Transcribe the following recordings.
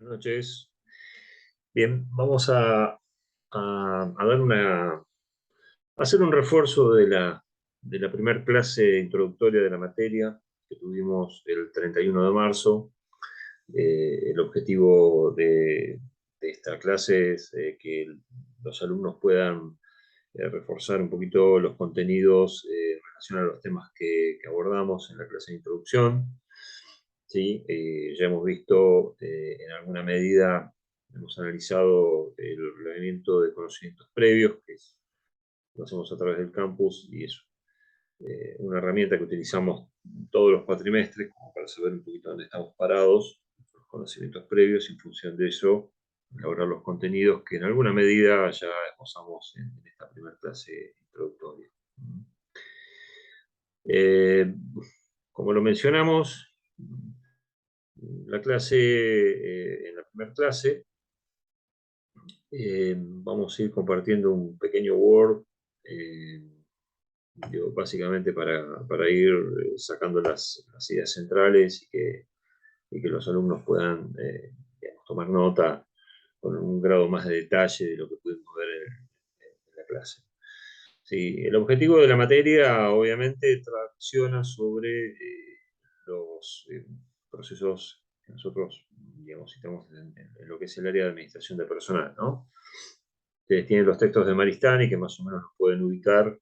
Buenas noches. Bien, vamos a dar a hacer un refuerzo de la primera clase introductoria de la materia que tuvimos el 31 de marzo. El objetivo de esta clase es que los alumnos puedan reforzar un poquito los contenidos en relación a los temas que abordamos en la clase de introducción. ¿Sí? Ya hemos visto en alguna medida, hemos analizado el ordenamiento de conocimientos previos, lo hacemos a través del campus y es una herramienta que utilizamos todos los cuatrimestres como para saber un poquito dónde estamos parados, los conocimientos previos, y en función de eso elaborar los contenidos que en alguna medida ya esbozamos en esta primera clase introductoria. Eh, Como lo mencionamos, en la primera clase, vamos a ir compartiendo un pequeño Word, básicamente para ir sacando las ideas centrales y que los alumnos puedan digamos, tomar nota con un grado más de detalle de lo que pudimos ver en la clase. Sí, el objetivo de la materia obviamente tracciona sobre los procesos que nosotros, digamos, estamos en lo que es el área de administración de personal, ¿no? Ustedes tienen los textos de Maristani que más o menos nos pueden ubicar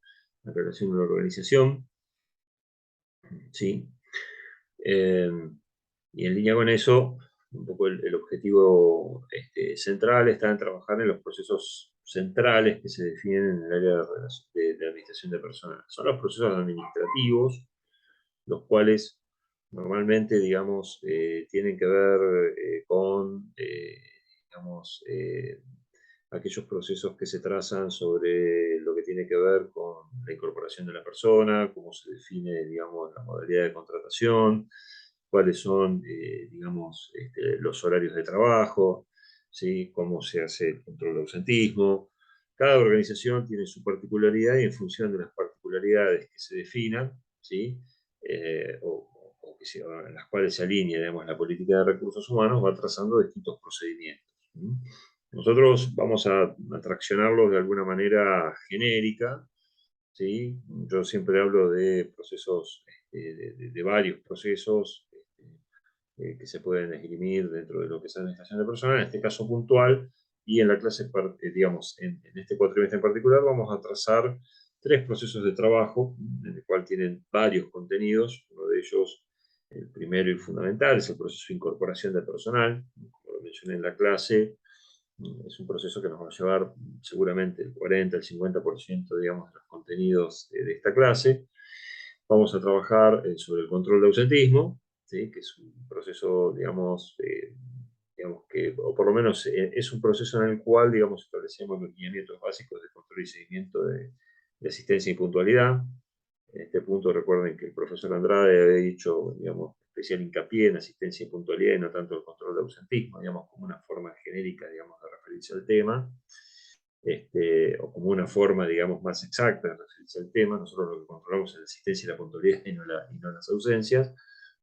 en relación a la organización, ¿sí? Eh, y en línea con eso, un poco el objetivo central está en trabajar en los procesos centrales que se definen en el área de administración de personal. Son los procesos administrativos, los cuales normalmente, digamos, tienen que ver con, digamos, aquellos procesos que se trazan sobre lo que tiene que ver con la incorporación de la persona, cómo se define, digamos, la modalidad de contratación, cuáles son, digamos, los horarios de trabajo, ¿sí? Cómo se hace el control de ausentismo. Cada organización tiene su particularidad y en función de las particularidades que se definan, ¿sí? En las cuales se alinea, digamos, la política de recursos humanos, va trazando distintos procedimientos. ¿Sí? Nosotros vamos a traccionarlos de alguna manera genérica, ¿sí? Yo siempre hablo de procesos, de varios procesos que se pueden esgrimir dentro de lo que es administración de personal, en este caso puntual, y en la clase, digamos, en este cuatrimestre en particular, vamos a trazar tres procesos de trabajo, en el cual tienen varios contenidos. Uno de ellos, el primero y fundamental, es el proceso de incorporación de personal. Como lo mencioné en la clase, es un proceso que nos va a llevar seguramente el 40, el 50%, digamos, de los contenidos de esta clase. Vamos a trabajar sobre el control de ausentismo, ¿sí? Que es un proceso, digamos que, o por lo menos es un proceso en el cual, digamos, establecemos los lineamientos básicos de control y seguimiento de asistencia y puntualidad. En este punto recuerden que el profesor Andrade había dicho, digamos, especial hincapié en asistencia y puntualidad y no tanto el control de ausentismo, digamos, como una forma genérica, digamos, de referirse al tema, o como una forma, digamos, más exacta de referirse al tema. Nosotros lo que controlamos es la asistencia y la puntualidad y no las ausencias.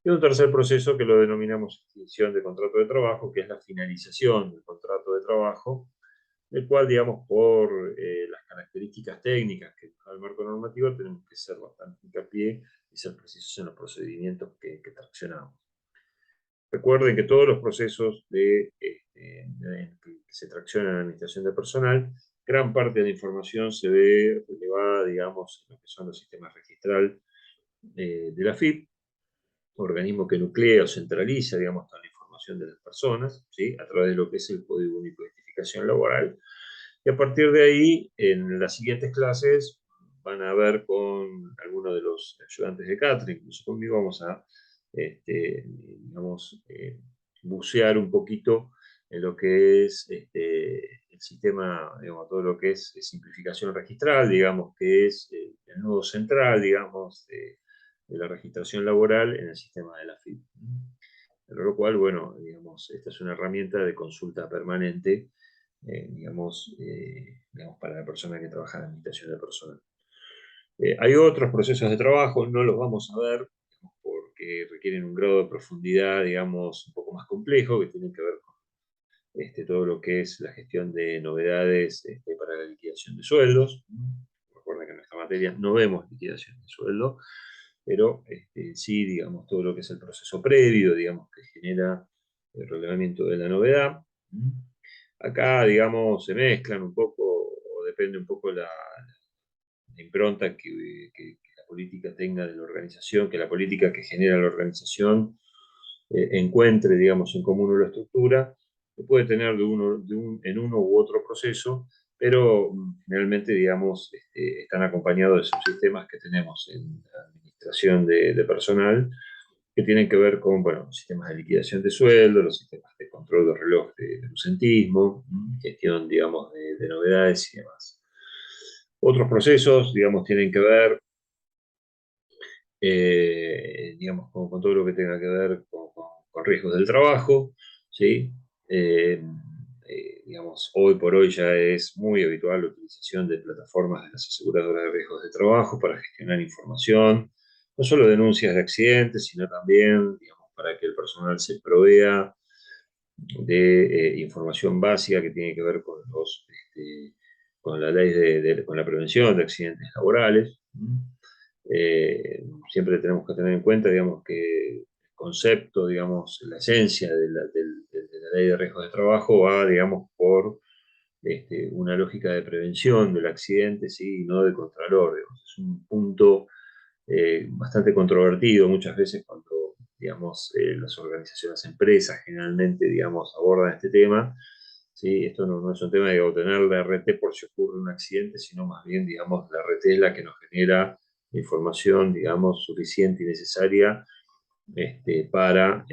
Y un tercer proceso que lo denominamos extinción de contrato de trabajo, que es la finalización del contrato de trabajo, el cual, digamos, por las características técnicas que da el marco normativo, tenemos que ser bastante hincapié y ser precisos en los procedimientos que traccionamos. Recuerden que todos los procesos que se traccionan en la administración de personal, gran parte de la información se ve relevada, digamos, en lo que son los sistemas registral de la FIP, organismo que nuclea o centraliza, digamos, toda la información de las personas, ¿sí? A través de lo que es el Código Único de Identificación Laboral. Y a partir de ahí, en las siguientes clases, van a ver con algunos de los ayudantes de Catre, incluso conmigo, vamos a, digamos, bucear un poquito en lo que es el sistema, digamos, todo lo que es simplificación registral, digamos, que es el nudo central, digamos, de la registración laboral en el sistema de la FIP. Pero lo cual, bueno, digamos, esta es una herramienta de consulta permanente, digamos, para la persona que trabaja en la administración de personal. Hay otros procesos de trabajo, no los vamos a ver, digamos, porque requieren un grado de profundidad, digamos, un poco más complejo, que tienen que ver todo lo que es la gestión de novedades para la liquidación de sueldos. Recuerda que en nuestra materia no vemos liquidación de sueldo, pero sí, digamos, todo lo que es el proceso previo, digamos, que genera el relevamiento de la novedad. Acá, digamos, se mezclan un poco, o depende un poco la impronta que la política tenga de la organización, que la política que genera la organización encuentre, digamos, en común la estructura, que puede tener en uno u otro proceso, pero generalmente, digamos, están acompañados de subsistemas que tenemos en la administración de personal, que tienen que ver con, bueno, los sistemas de liquidación de sueldo, los sistemas de control de reloj de ausentismo, gestión, digamos, de novedades y demás. Otros procesos, digamos, tienen que ver digamos, con todo lo que tenga que ver con riesgos del trabajo, ¿sí? Eh, digamos, hoy por hoy ya es muy habitual la utilización de plataformas de las aseguradoras de riesgos de trabajo para gestionar información, no solo denuncias de accidentes, sino también, digamos, para que el personal se provea de información básica que tiene que ver con la ley con la prevención de accidentes laborales. Siempre tenemos que tener en cuenta, digamos, que el concepto, digamos, la esencia de la ley de riesgos de trabajo va, digamos, por una lógica de prevención del accidente, ¿sí? Y no de contralor. Digamos. Es un punto bastante controvertido muchas veces cuando, digamos, las organizaciones, las empresas generalmente, digamos, abordan este tema. ¿Sí? Esto no es un tema de obtener la RT por si ocurre un accidente, sino más bien, digamos, la RT es la que nos genera información, digamos, suficiente y necesaria para,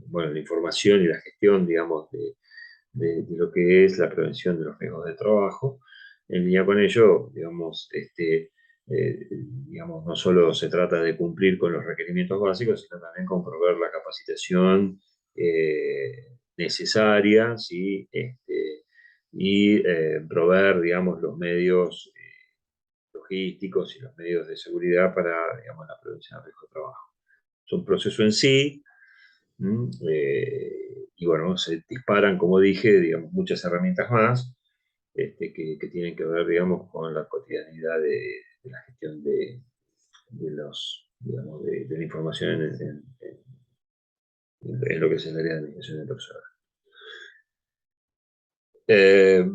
bueno, la información y la gestión, digamos, de lo que es la prevención de los riesgos de trabajo. En línea con ello, digamos, no solo se trata de cumplir con los requerimientos básicos, sino también con proveer la capacitación necesaria, ¿sí? Y proveer, digamos, los medios logísticos y los medios de seguridad para, digamos, la prevención del riesgo de trabajo. Es un proceso en sí, y bueno, se disparan, como dije, digamos, muchas herramientas más que tienen que ver, digamos, con la cotidianidad de la gestión digamos, de la información en lo que es el área de administración de personal. Eh,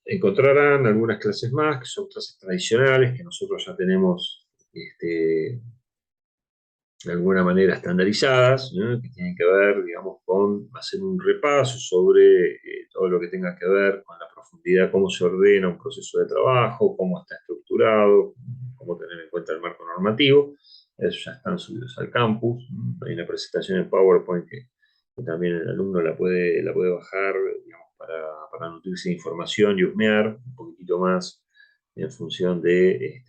Encontrarán algunas clases más, que son clases tradicionales, que nosotros ya tenemos de alguna manera estandarizadas, ¿no? Que tienen que ver, digamos, con hacer un repaso sobre todo lo que tenga que ver con la profundidad, cómo se ordena un proceso de trabajo, cómo está estructurado, cómo tener en cuenta el marco normativo. Eso ya están subidos al campus. Hay una presentación en PowerPoint que también el alumno la puede bajar, digamos, para nutrirse de información y husmear un poquitito más en función de,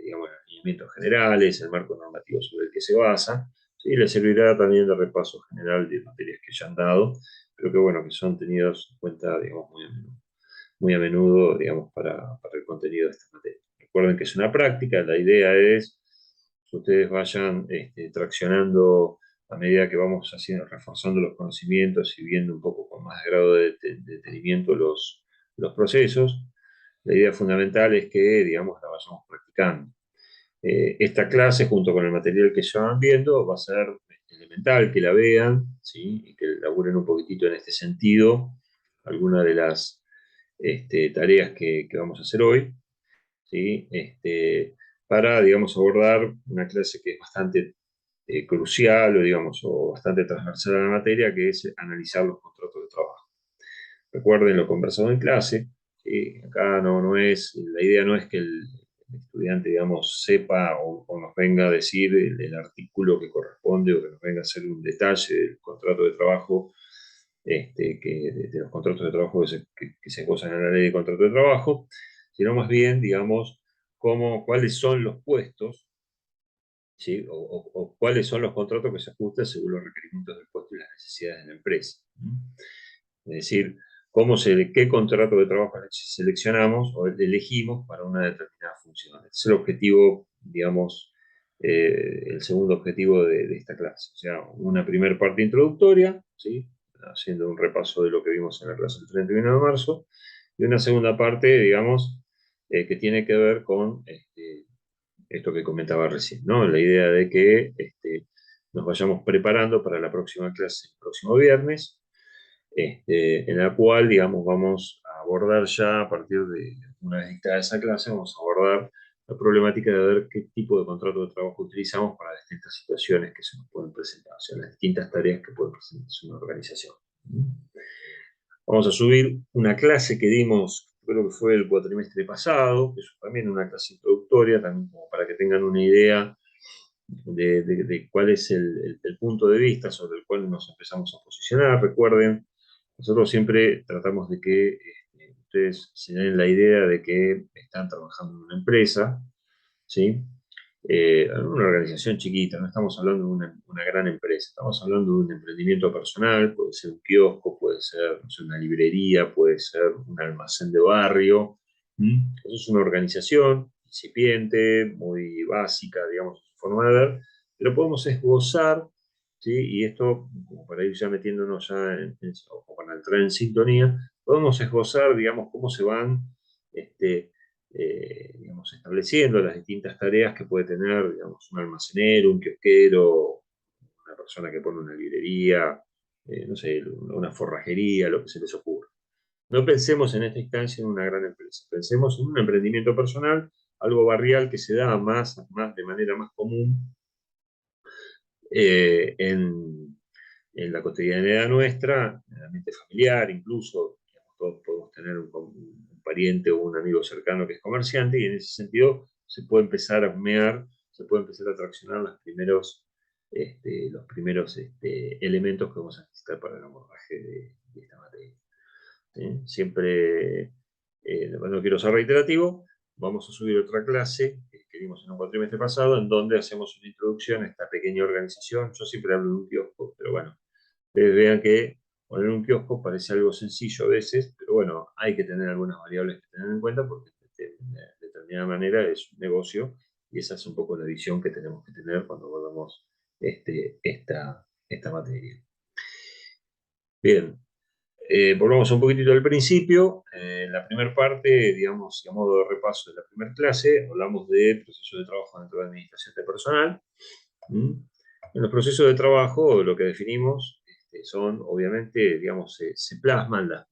digamos, los lineamientos generales, el marco normativo sobre el que se basa, ¿sí? Le servirá también de repaso general de materias que ya han dado, pero que bueno, que son tenidos en cuenta, digamos, muy a menudo, digamos, para el contenido de esta materia. Recuerden que es una práctica, la idea es que ustedes vayan traccionando a medida que vamos haciendo, reforzando los conocimientos y viendo un poco con más grado de detenimiento los procesos. La idea fundamental es que, digamos, la vayamos practicando. Esta clase, junto con el material que ya van viendo, va a ser elemental que la vean, ¿sí? Y que laburen un poquitito en este sentido, algunas de las tareas que vamos a hacer hoy, ¿sí? Para, digamos, abordar una clase que es bastante crucial o, digamos, o bastante transversal a la materia, que es analizar los contratos de trabajo. Recuerden lo conversado en clase. Acá no es, la idea no es que el estudiante, digamos, sepa o nos venga a decir el artículo que corresponde o que nos venga a hacer un detalle del contrato de trabajo, de los contratos de trabajo que se gozan en la ley de contrato de trabajo, sino más bien, digamos, cuáles son los puestos, ¿sí? O cuáles son los contratos que se ajustan según los requerimientos del puesto y las necesidades de la empresa. Es decir, qué contrato de trabajo seleccionamos o elegimos para una determinada función. Ese es el objetivo, digamos, el segundo objetivo de esta clase. O sea, una primera parte introductoria, ¿sí? haciendo un repaso de lo que vimos en la clase del 31 de marzo, y una segunda parte, digamos, que tiene que ver con esto que comentaba recién, ¿no? La idea de que nos vayamos preparando para la próxima clase, el próximo viernes, en la cual, digamos, vamos a abordar ya a partir de una vez dictada esa clase, vamos a abordar la problemática de ver qué tipo de contrato de trabajo utilizamos para distintas situaciones que se nos pueden presentar, o sea, las distintas tareas que puede presentarse una organización. Vamos a subir una clase que dimos, creo que fue el cuatrimestre pasado, que es también una clase introductoria, también como para que tengan una idea de cuál es el punto de vista sobre el cual nos empezamos a posicionar. Recuerden, nosotros siempre tratamos de que ustedes se den la idea de que están trabajando en una empresa, ¿sí? En una organización chiquita, no estamos hablando de una gran empresa, estamos hablando de un emprendimiento personal, puede ser un kiosco, puede ser, no sé, una librería, puede ser un almacén de barrio. Eso es una organización incipiente, muy básica, digamos, en su forma de ver, pero podemos esbozar, ¿sí? Y esto, como para ir ya metiéndonos ya o para entrar en sintonía, podemos esbozar, digamos, cómo se van digamos, estableciendo las distintas tareas que puede tener, digamos, un almacenero, un kiosquero, una persona que pone una librería, no sé, una forrajería, lo que se les ocurra. No pensemos en esta instancia en una gran empresa, pensemos en un emprendimiento personal, algo barrial que se da de manera más común en la cotidianidad nuestra, en el ambiente familiar, incluso, digamos, todos podemos tener un pariente o un amigo cercano que es comerciante, y en ese sentido se puede empezar a humear, se puede empezar a traccionar los primeros elementos que vamos a necesitar para el abordaje de esta materia. ¿Sí? Siempre, no quiero ser reiterativo, vamos a subir otra clase que vimos en un cuatrimestre pasado, en donde hacemos una introducción a esta pequeña organización. Yo siempre hablo de un kiosco, pero bueno, ustedes vean que poner un kiosco parece algo sencillo a veces, pero bueno, hay que tener algunas variables que tener en cuenta porque de determinada manera es un negocio, y esa es un poco la visión que tenemos que tener cuando abordamos esta materia. Bien, volvamos un poquitito al principio. En la primera parte, digamos, a modo de repaso de la primera clase, hablamos de procesos de trabajo dentro de la administración de personal. En los procesos de trabajo, lo que definimos son, obviamente, digamos, se plasman las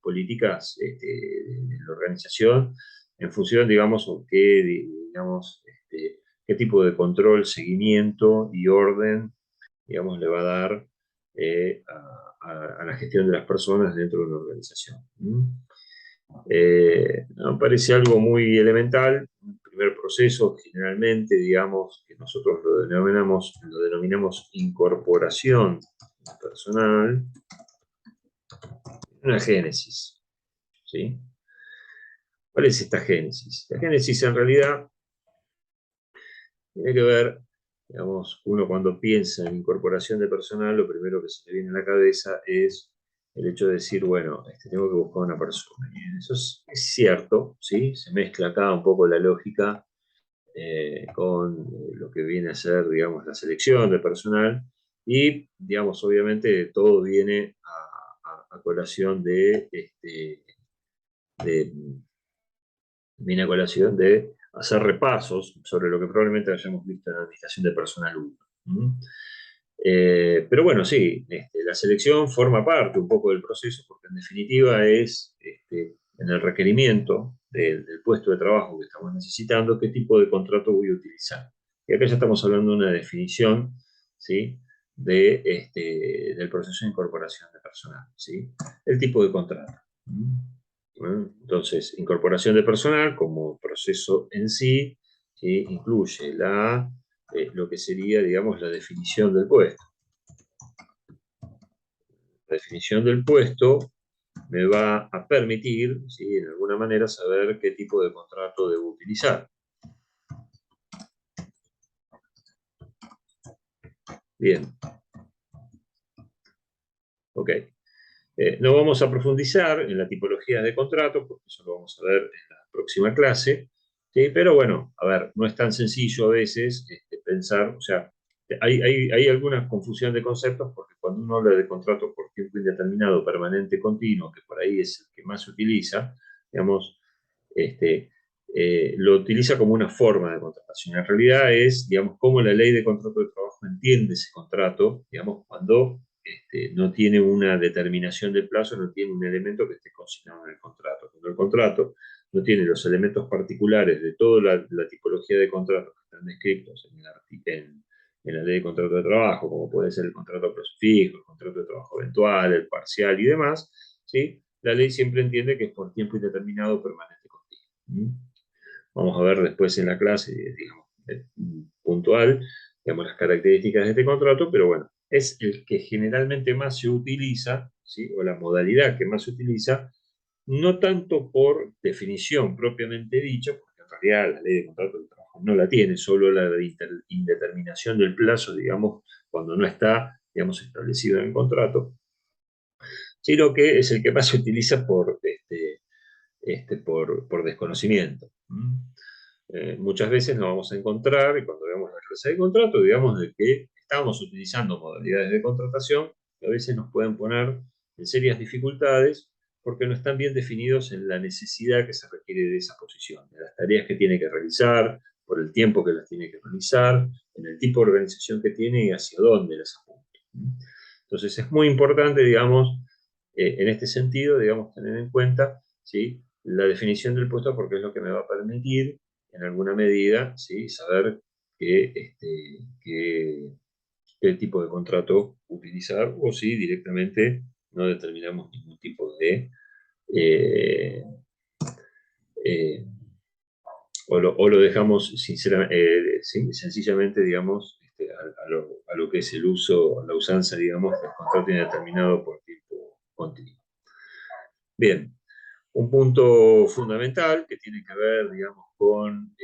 políticas de la organización en función, digamos, digamos, qué tipo de control, seguimiento y orden, digamos, le va a dar a la gestión de las personas dentro de una organización. Me parece algo muy elemental. Un primer proceso, generalmente, digamos, que nosotros lo denominamos incorporación personal, una génesis. ¿Sí? ¿Cuál es esta génesis? La génesis en realidad tiene que ver, digamos, uno cuando piensa en incorporación de personal, lo primero que se le viene a la cabeza es el hecho de decir, bueno, tengo que buscar una persona. Y eso es cierto, ¿sí? Se mezcla acá un poco la lógica con lo que viene a ser, digamos, la selección de personal, y, digamos, obviamente todo viene a colación de viene a colación de hacer repasos sobre lo que probablemente hayamos visto en la administración de personal 1. Pero bueno, sí, la selección forma parte un poco del proceso, porque en definitiva es en el requerimiento del puesto de trabajo que estamos necesitando, qué tipo de contrato voy a utilizar. Y acá ya estamos hablando de una definición, ¿sí? Del proceso de incorporación de personal, ¿sí? El tipo de contrato. Entonces, incorporación de personal como proceso en sí, ¿sí? Incluye lo que sería, digamos, la definición del puesto. La definición del puesto me va a permitir, ¿sí? De alguna manera, saber qué tipo de contrato debo utilizar. Bien. Ok. No vamos a profundizar en la tipología de contrato, porque eso lo vamos a ver en la próxima clase, ¿sí? Pero bueno, a ver, no es tan sencillo a veces pensar, o sea, hay alguna confusión de conceptos, porque cuando uno habla de contrato por tiempo indeterminado, permanente, continuo, que por ahí es el que más se utiliza, digamos, lo utiliza como una forma de contratación. En realidad es, digamos, cómo la ley de contrato de trabajo entiende ese contrato, digamos, cuando no tiene una determinación de plazo, no tiene un elemento que esté consignado en el contrato. Cuando el contrato no tiene los elementos particulares de toda la tipología de contratos que están descritos en la ley de contrato de trabajo, como puede ser el contrato a plazo fijo, el contrato de trabajo eventual, el parcial y demás, ¿sí? La ley siempre entiende que es por tiempo indeterminado, permanente, continuo. Vamos a ver después en la clase, digamos, puntual, digamos, las características de este contrato, pero bueno, es el que generalmente más se utiliza, ¿sí? O la modalidad que más se utiliza, no tanto por definición propiamente dicha, porque en realidad la ley de contrato de trabajo no la tiene, solo la de indeterminación del plazo, digamos, cuando no está, digamos, establecido en el contrato, sino que es el que más se utiliza por desconocimiento. Muchas veces nos vamos a encontrar, y cuando veamos la clase de contrato, digamos de que estamos utilizando modalidades de contratación que a veces nos pueden poner en serias dificultades porque no están bien definidos en la necesidad que se requiere de esa posición, de las tareas que tiene que realizar, por el tiempo que las tiene que realizar, en el tipo de organización que tiene y hacia dónde las apunta. Entonces es muy importante, digamos, en este sentido, digamos, tener en cuenta, ¿sí?, la definición del puesto porque es lo que me va a permitir, en alguna medida, ¿sí?, saber qué tipo de contrato utilizar o si directamente no determinamos ningún tipo de... eh, eh, o lo dejamos sencillamente, digamos, a lo que es el uso, la usanza, digamos, del contrato indeterminado por tiempo continuo. Bien, un punto fundamental que tiene que ver, digamos, con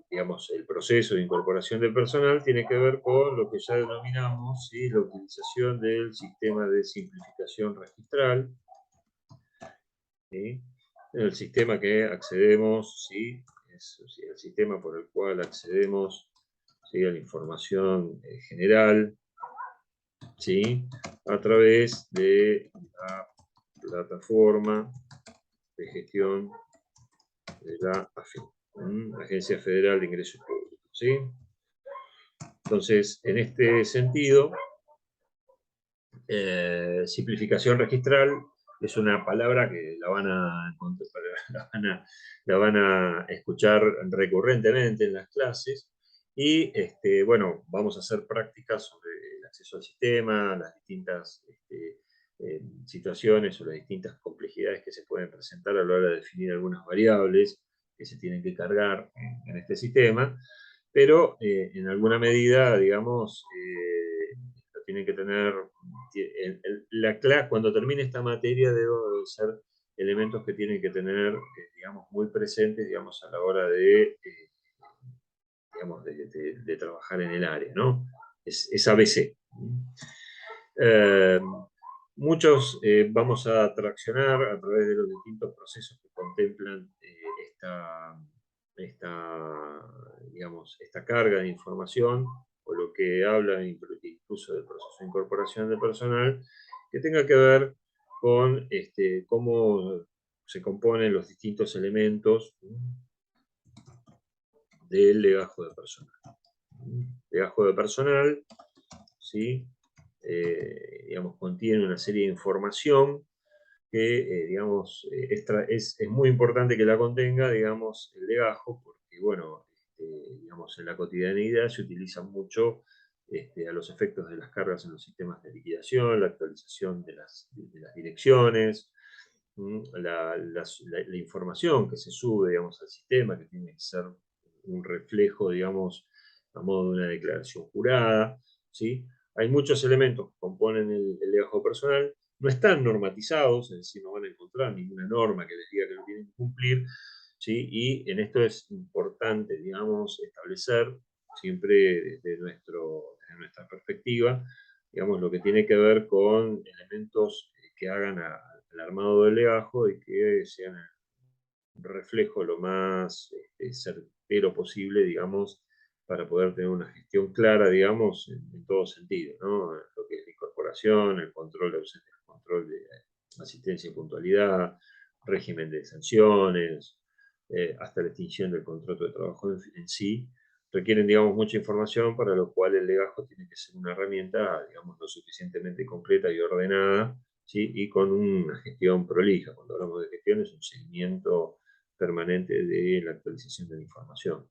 digamos, el proceso de incorporación del personal, tiene que ver con lo que ya denominamos, ¿sí?, la utilización del sistema de simplificación registral, ¿sí? El sistema que accedemos, ¿sí?, es el sistema por el cual accedemos, ¿sí?, a la información general, ¿sí?, a través de la plataforma de gestión de la AFIP, Agencia Federal de Ingresos Públicos, ¿sí? Entonces, en este sentido, simplificación registral es una palabra que la van a, la van a escuchar recurrentemente en las clases y, bueno, vamos a hacer prácticas sobre el acceso al sistema, las distintas situaciones o las distintas complejidades que se pueden presentar a la hora de definir algunas variables que se tienen que cargar en este sistema, pero en alguna medida, digamos, lo tienen que tener, cuando termine esta materia debo ser elementos que tienen que tener, digamos, muy presentes, digamos, a la hora digamos, de trabajar en el área, ¿no? Es ABC. Muchos vamos a traccionar a través de los distintos procesos que contemplan digamos, esta carga de información, o lo que habla incluso del proceso de incorporación de personal, que tenga que ver con cómo se componen los distintos elementos del legajo de personal. Legajo de personal, ¿sí?, digamos, contiene una serie de información que, digamos, es muy importante que la contenga, digamos, el legajo, porque, bueno, digamos, en la cotidianidad se utiliza mucho a los efectos de las cargas en los sistemas de liquidación, la actualización de las direcciones, la información que se sube, digamos, al sistema, que tiene que ser un reflejo, digamos, a modo de una declaración jurada, ¿sí? Hay muchos elementos que componen el legajo personal, no están normatizados, es decir, no van a encontrar ninguna norma que les diga que lo tienen que cumplir, ¿sí? Y en esto es importante, digamos, establecer siempre desde nuestra perspectiva, digamos, lo que tiene que ver con elementos que hagan al armado del legajo y que sean un reflejo lo más certero posible, digamos, para poder tener una gestión clara, digamos, en todo sentido, ¿no? Lo que es la incorporación, el control de ausencia, el control de asistencia y puntualidad, régimen de sanciones, hasta la extinción del contrato de trabajo en sí, requieren, digamos, mucha información, para lo cual el legajo tiene que ser una herramienta, digamos, lo suficientemente completa y ordenada, ¿sí? Y con una gestión prolija. Cuando hablamos de gestión, es un seguimiento permanente de la actualización de la información.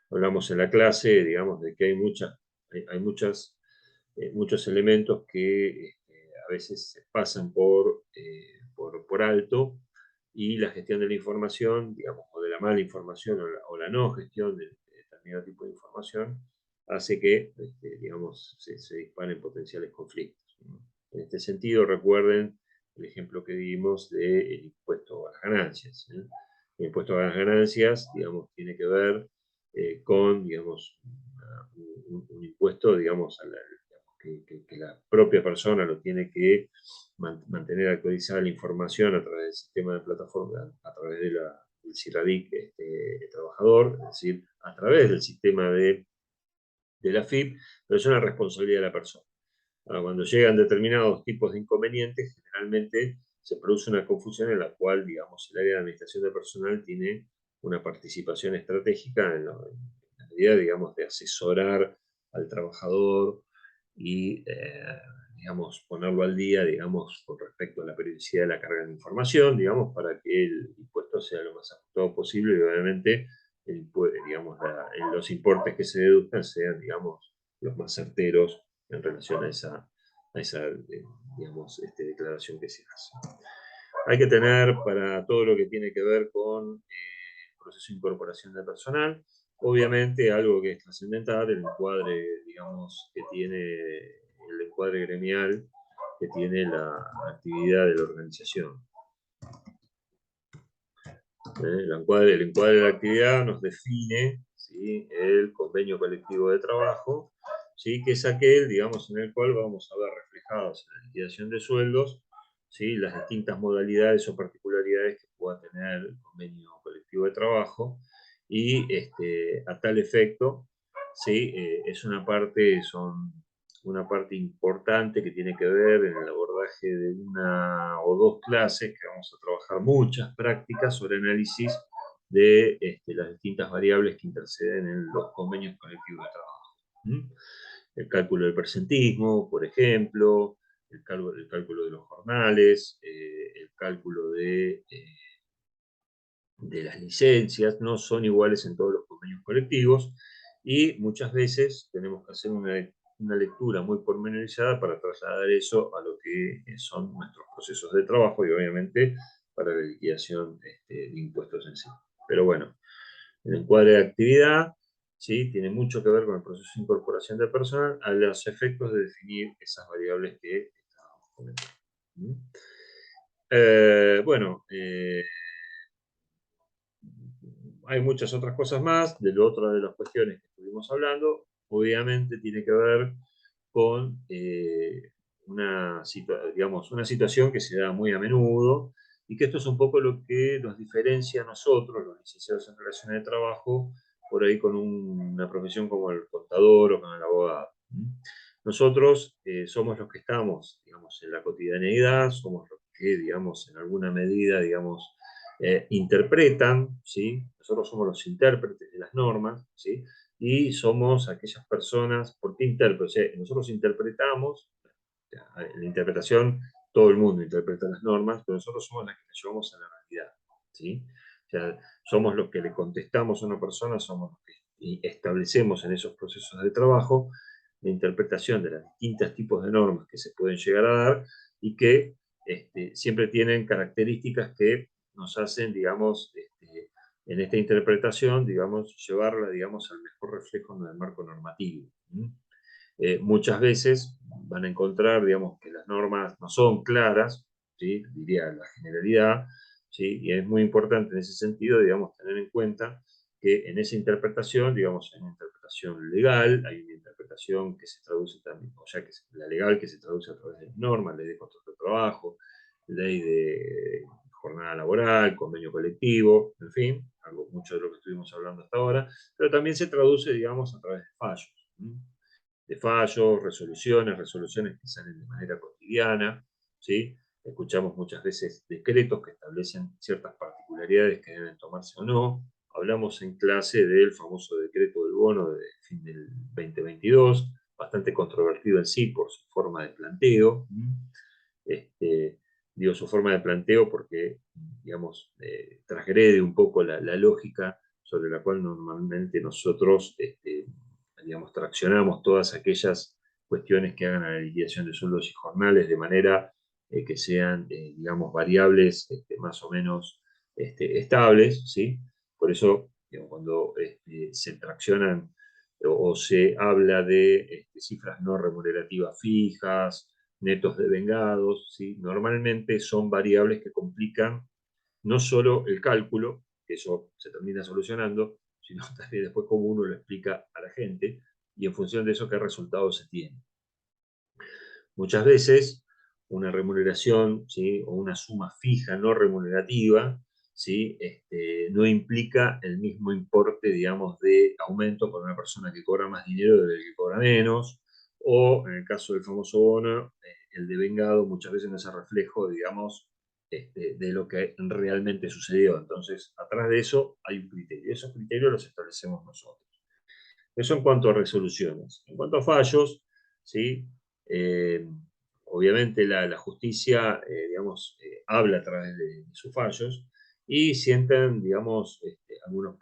Hablamos en la clase, digamos, de que hay muchos elementos que a veces se pasan por alto, y la gestión de la información, digamos, o de la mala información, o la no gestión de determinado tipo de información, hace que, digamos, se disparen potenciales conflictos, ¿no? En este sentido, recuerden el ejemplo que dimos del impuesto a las ganancias, ¿eh? El impuesto a las ganancias, digamos, tiene que ver con, digamos, un impuesto, digamos, que la propia persona lo tiene que mantener actualizada la información a través del sistema de plataforma, a través del CIRADIC trabajador, es decir, a través del sistema de la FIP, pero es una responsabilidad de la persona. Ahora, cuando llegan determinados tipos de inconvenientes, generalmente se produce una confusión en la cual, digamos, el área de administración de personal tiene una participación estratégica en la medida, digamos, de asesorar al trabajador y, digamos, ponerlo al día, digamos, con respecto a la periodicidad de la carga de información, digamos, para que el impuesto sea lo más ajustado posible, y obviamente, digamos, los importes que se deduzcan sean, digamos, los más certeros en relación a esa digamos, declaración que se hace. Hay que tener, para todo lo que tiene que ver con el proceso de incorporación de personal, obviamente algo que es trascendental, el encuadre, digamos, que tiene el encuadre gremial que tiene la actividad de la organización. El encuadre de la actividad nos define, ¿sí?, el convenio colectivo de trabajo, ¿sí?, que es aquel, digamos, en el cual vamos a ver reflejados en la liquidación de sueldos, ¿sí?, las distintas modalidades o particularidades que pueda tener el convenio colectivo de trabajo, y a tal efecto, ¿sí?, una parte importante que tiene que ver en el abordaje de una o dos clases, que vamos a trabajar muchas prácticas sobre análisis de las distintas variables que interceden en los convenios colectivos de trabajo. ¿Mm? El cálculo del presentismo, por ejemplo, el cálculo de los jornales, el cálculo de las licencias, no son iguales en todos los convenios colectivos, y muchas veces tenemos que hacer una lectura muy pormenorizada para trasladar eso a lo que son nuestros procesos de trabajo, y obviamente para la liquidación de impuestos en sí. Pero bueno, el encuadre de actividad, ¿sí?, tiene mucho que ver con el proceso de incorporación de personal, a los efectos de definir esas variables que estábamos comentando. ¿Mm? Bueno, hay muchas otras cosas más. De otra de las cuestiones que estuvimos hablando, obviamente tiene que ver con digamos, una situación que se da muy a menudo, y que esto es un poco lo que nos diferencia a nosotros, los licenciados en relaciones de trabajo, por ahí con una profesión como el contador o con el abogado. Nosotros somos los que estamos, digamos, en la cotidianeidad, somos los que, digamos, en alguna medida, digamos, interpretan, ¿sí? Nosotros somos los intérpretes de las normas, ¿sí? Y somos aquellas personas, ¿por qué intérpretes? Nosotros interpretamos, en la interpretación todo el mundo interpreta las normas, pero nosotros somos las que las llevamos a la realidad, ¿sí? O sea, somos los que le contestamos a una persona, somos los que establecemos en esos procesos de trabajo la interpretación de los distintos tipos de normas que se pueden llegar a dar, y que siempre tienen características que nos hacen, digamos, en esta interpretación, digamos, llevarla, digamos, al mejor reflejo del marco normativo. Muchas veces van a encontrar, digamos, que las normas no son claras, ¿sí?, diría la generalidad, ¿sí?, y es muy importante en ese sentido, digamos, tener en cuenta que en esa interpretación, digamos, hay una interpretación legal, hay una interpretación que se traduce también, o sea, que es la legal, que se traduce a través de normas, ley de contrato de trabajo, ley de jornada laboral, convenio colectivo, en fin, algo, mucho de lo que estuvimos hablando hasta ahora, pero también se traduce, digamos, a través de fallos. De fallos, resoluciones que salen de manera cotidiana, ¿sí? Escuchamos muchas veces decretos que establecen ciertas particularidades que deben tomarse o no. Hablamos en clase del famoso decreto del bono de fin del 2022, bastante controvertido en sí por su forma de planteo. Digo su forma de planteo porque, digamos, transgrede un poco la lógica sobre la cual normalmente nosotros, digamos, traccionamos todas aquellas cuestiones que hagan a la liquidación de sueldos y jornales de manera que sean, digamos, variables más o menos estables, ¿sí? Por eso, digamos, cuando se traccionan o se habla de cifras no remunerativas fijas, netos devengados, ¿sí? Normalmente son variables que complican no solo el cálculo, que eso se termina solucionando, sino también después cómo uno lo explica a la gente y en función de eso qué resultados se tienen. Muchas veces una remuneración, ¿sí? O una suma fija no remunerativa, ¿sí? No implica el mismo importe, digamos, de aumento para una persona que cobra más dinero del que cobra menos, o en el caso del famoso bono, el devengado muchas veces no es el reflejo, digamos, de lo que realmente sucedió. Entonces, atrás de eso hay un criterio. Esos criterios los establecemos nosotros. Eso en cuanto a resoluciones. En cuanto a fallos, ¿sí? Eh, obviamente la justicia, digamos, habla a través de sus fallos y sientan, digamos, algunos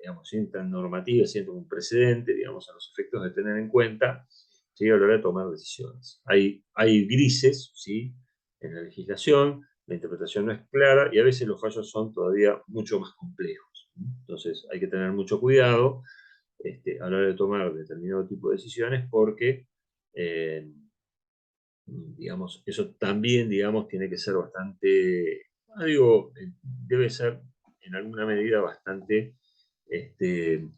digamos, sientan normativas, sientan un precedente, digamos, a los efectos de tener en cuenta, ¿sí? A la hora de tomar decisiones. Hay grises, ¿sí? En la legislación, la interpretación no es clara y a veces los fallos son todavía mucho más complejos. Entonces hay que tener mucho cuidado a la hora de tomar determinado tipo de decisiones porque, digamos, eso también, digamos, tiene que ser bastante, no digo, debe ser en alguna medida bastante, debe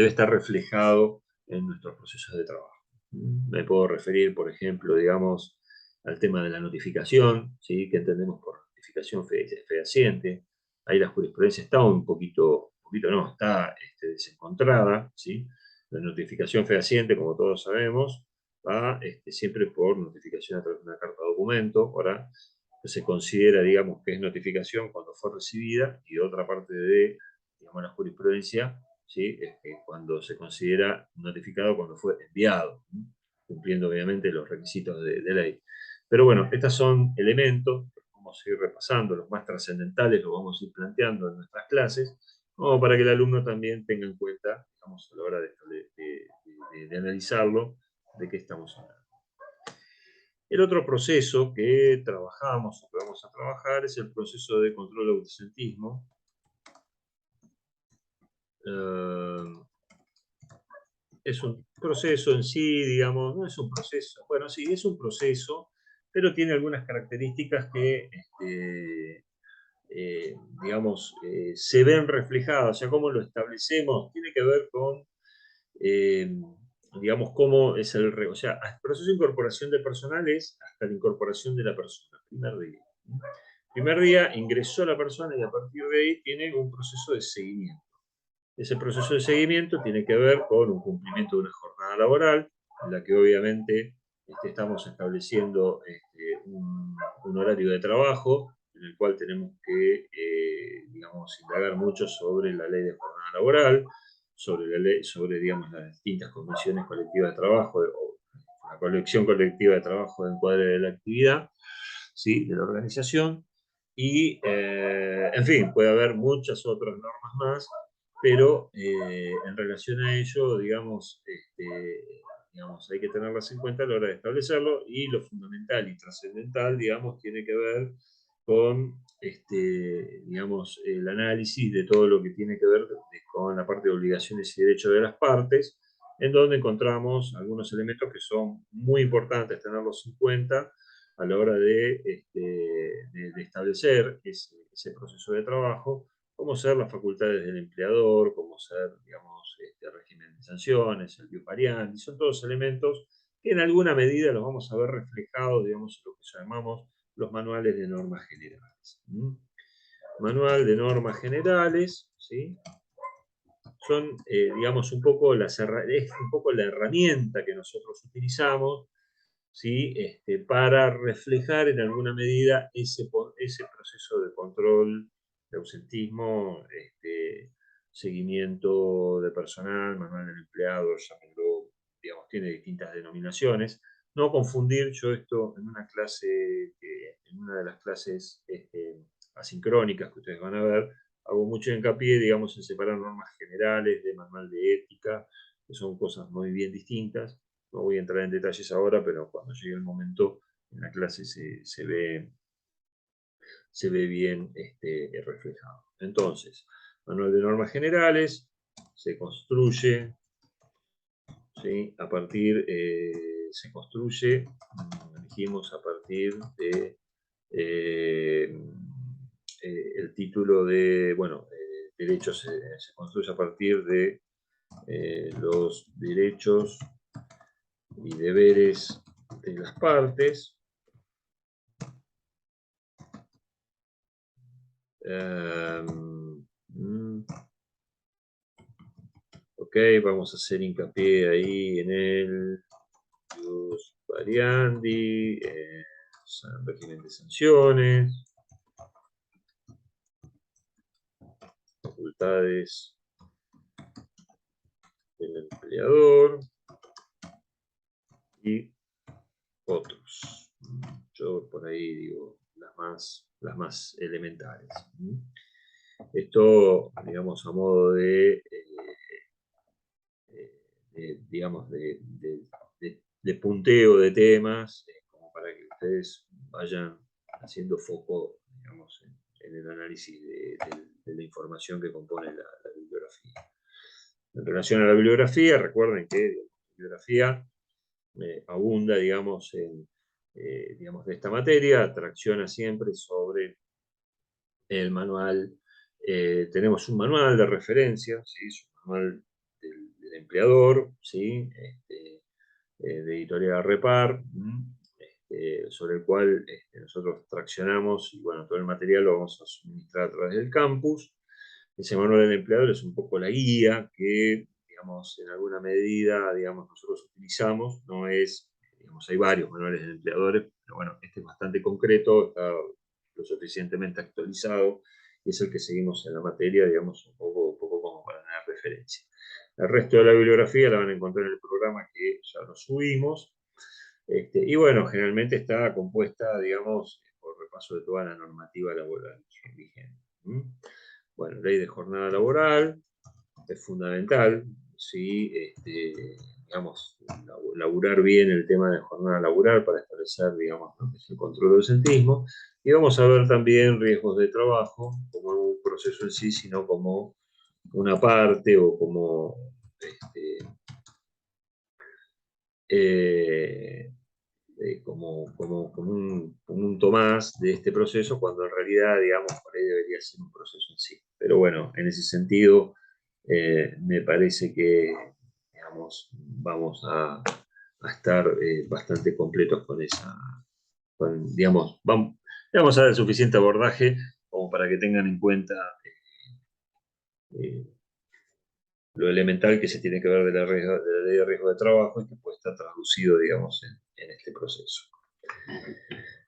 estar reflejado en nuestros procesos de trabajo. Me puedo referir, por ejemplo, digamos, al tema de la notificación, ¿sí? Que entendemos por notificación fehaciente. Ahí la jurisprudencia está un poquito no, está desencontrada, ¿sí? La notificación fehaciente, como todos sabemos, va siempre por notificación a través de una carta documento. Ahora se considera, digamos, que es notificación cuando fue recibida y otra parte de, digamos, la jurisprudencia, ¿sí? Es que cuando se considera notificado cuando fue enviado, cumpliendo obviamente los requisitos de ley. Pero bueno, estos son elementos, vamos a ir repasando, los más trascendentales los vamos a ir planteando en nuestras clases, como para que el alumno también tenga en cuenta, digamos, a la hora de analizarlo, de qué estamos hablando. El otro proceso que trabajamos o que vamos a trabajar es el proceso de control de ausentismo. Es un proceso en sí, digamos, no es un proceso, bueno, sí, es un proceso, pero tiene algunas características que, digamos, se ven reflejadas, o sea, cómo lo establecemos, tiene que ver con, digamos, cómo es o sea, el proceso de incorporación de personal es hasta la incorporación de la persona, primer día. Primer día ingresó la persona y a partir de ahí tiene un proceso de seguimiento. Ese proceso de seguimiento tiene que ver con un cumplimiento de una jornada laboral, en la que obviamente estamos estableciendo un horario de trabajo, en el cual tenemos que, digamos, indagar mucho sobre la ley de jornada laboral, sobre la ley, sobre, digamos, las distintas convenciones colectivas de trabajo o la colección colectiva de trabajo de encuadre de la actividad, ¿sí? De la organización. Y, en fin, puede haber muchas otras normas más, pero en relación a ello, digamos, hay que tenerlas en cuenta a la hora de establecerlo y lo fundamental y trascendental, digamos, tiene que ver con, digamos, el análisis de todo lo que tiene que ver con la parte de obligaciones y derechos de las partes, en donde encontramos algunos elementos que son muy importantes tenerlos en cuenta a la hora de establecer ese proceso de trabajo, como ser las facultades del empleador, como ser, digamos, régimen de sanciones, el biopariante, son todos elementos que en alguna medida los vamos a ver reflejados, digamos, en lo que llamamos los manuales de normas generales. manual de normas generales, ¿sí? Son, digamos, un poco es un poco la herramienta que nosotros utilizamos, ¿sí? Para reflejar en alguna medida ese proceso de control de ausentismo, seguimiento de personal, manual del empleado, llámenlo, digamos, tiene distintas denominaciones. No confundir, yo esto en una clase, en una de las clases asincrónicas que ustedes van a ver, hago mucho hincapié, digamos, en separar normas generales de manual de ética, que son cosas muy bien distintas. No voy a entrar en detalles ahora, pero cuando llegue el momento, en la clase se ve bien reflejado. Entonces, manual de normas generales se construye, ¿sí? A partir, dijimos, a partir de el título de, bueno, derechos se construye a partir de los derechos y deberes de las partes. Ok, vamos a hacer hincapié ahí en el jus variandi, régimen de sanciones, facultades del empleador y otros. Yo por ahí digo las más elementales. Esto, digamos, a modo de digamos, de punteo de temas, como para que ustedes vayan haciendo foco, digamos, en el análisis de la información que compone la bibliografía. En relación a la bibliografía, recuerden que la bibliografía abunda, digamos, digamos, de esta materia, tracciona siempre sobre el manual. Tenemos un manual de referencia, ¿sí? Es un manual del empleador, ¿sí? De editorial Repar, sobre el cual nosotros traccionamos, y bueno, todo el material lo vamos a suministrar a través del campus. Ese manual del empleador es un poco la guía que, digamos, en alguna medida, digamos, nosotros utilizamos. No es, digamos, hay varios manuales de empleadores, pero bueno, este es bastante concreto, está lo suficientemente actualizado, y es el que seguimos en la materia, digamos, un poco como para tener referencia. El resto de la bibliografía la van a encontrar en el programa que ya lo subimos. Y bueno, generalmente está compuesta, digamos, por repaso de toda la normativa laboral vigente. Bueno, ley de jornada laboral es fundamental, ¿sí? Digamos, laburar bien el tema de jornada laboral para establecer, digamos, lo que es el control del ausentismo. Y vamos a ver también riesgos de trabajo, como un proceso en sí, sino como una parte o como como un punto más de este proceso, cuando en realidad, digamos, por ahí debería ser un proceso en sí. Pero bueno, en ese sentido, me parece que, digamos, vamos a estar bastante completos con esa, digamos, vamos a dar suficiente abordaje como para que tengan en cuenta eh, lo elemental que se tiene que ver de la ley de riesgo de trabajo y que puede estar traducido, digamos, en este proceso.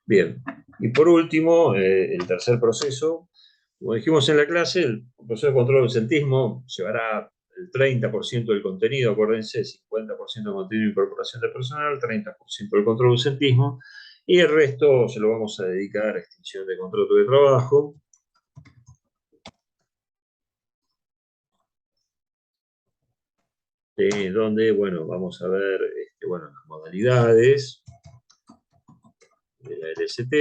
Bien, y por último, el tercer proceso, como dijimos en la clase, el proceso de control del ausentismo llevará el 30% del contenido, acuérdense, 50% del contenido de incorporación de personal, 30% del control del ausentismo, y el resto se lo vamos a dedicar a extinción de contrato de trabajo. Donde, bueno, vamos a ver, bueno, las modalidades de la LST.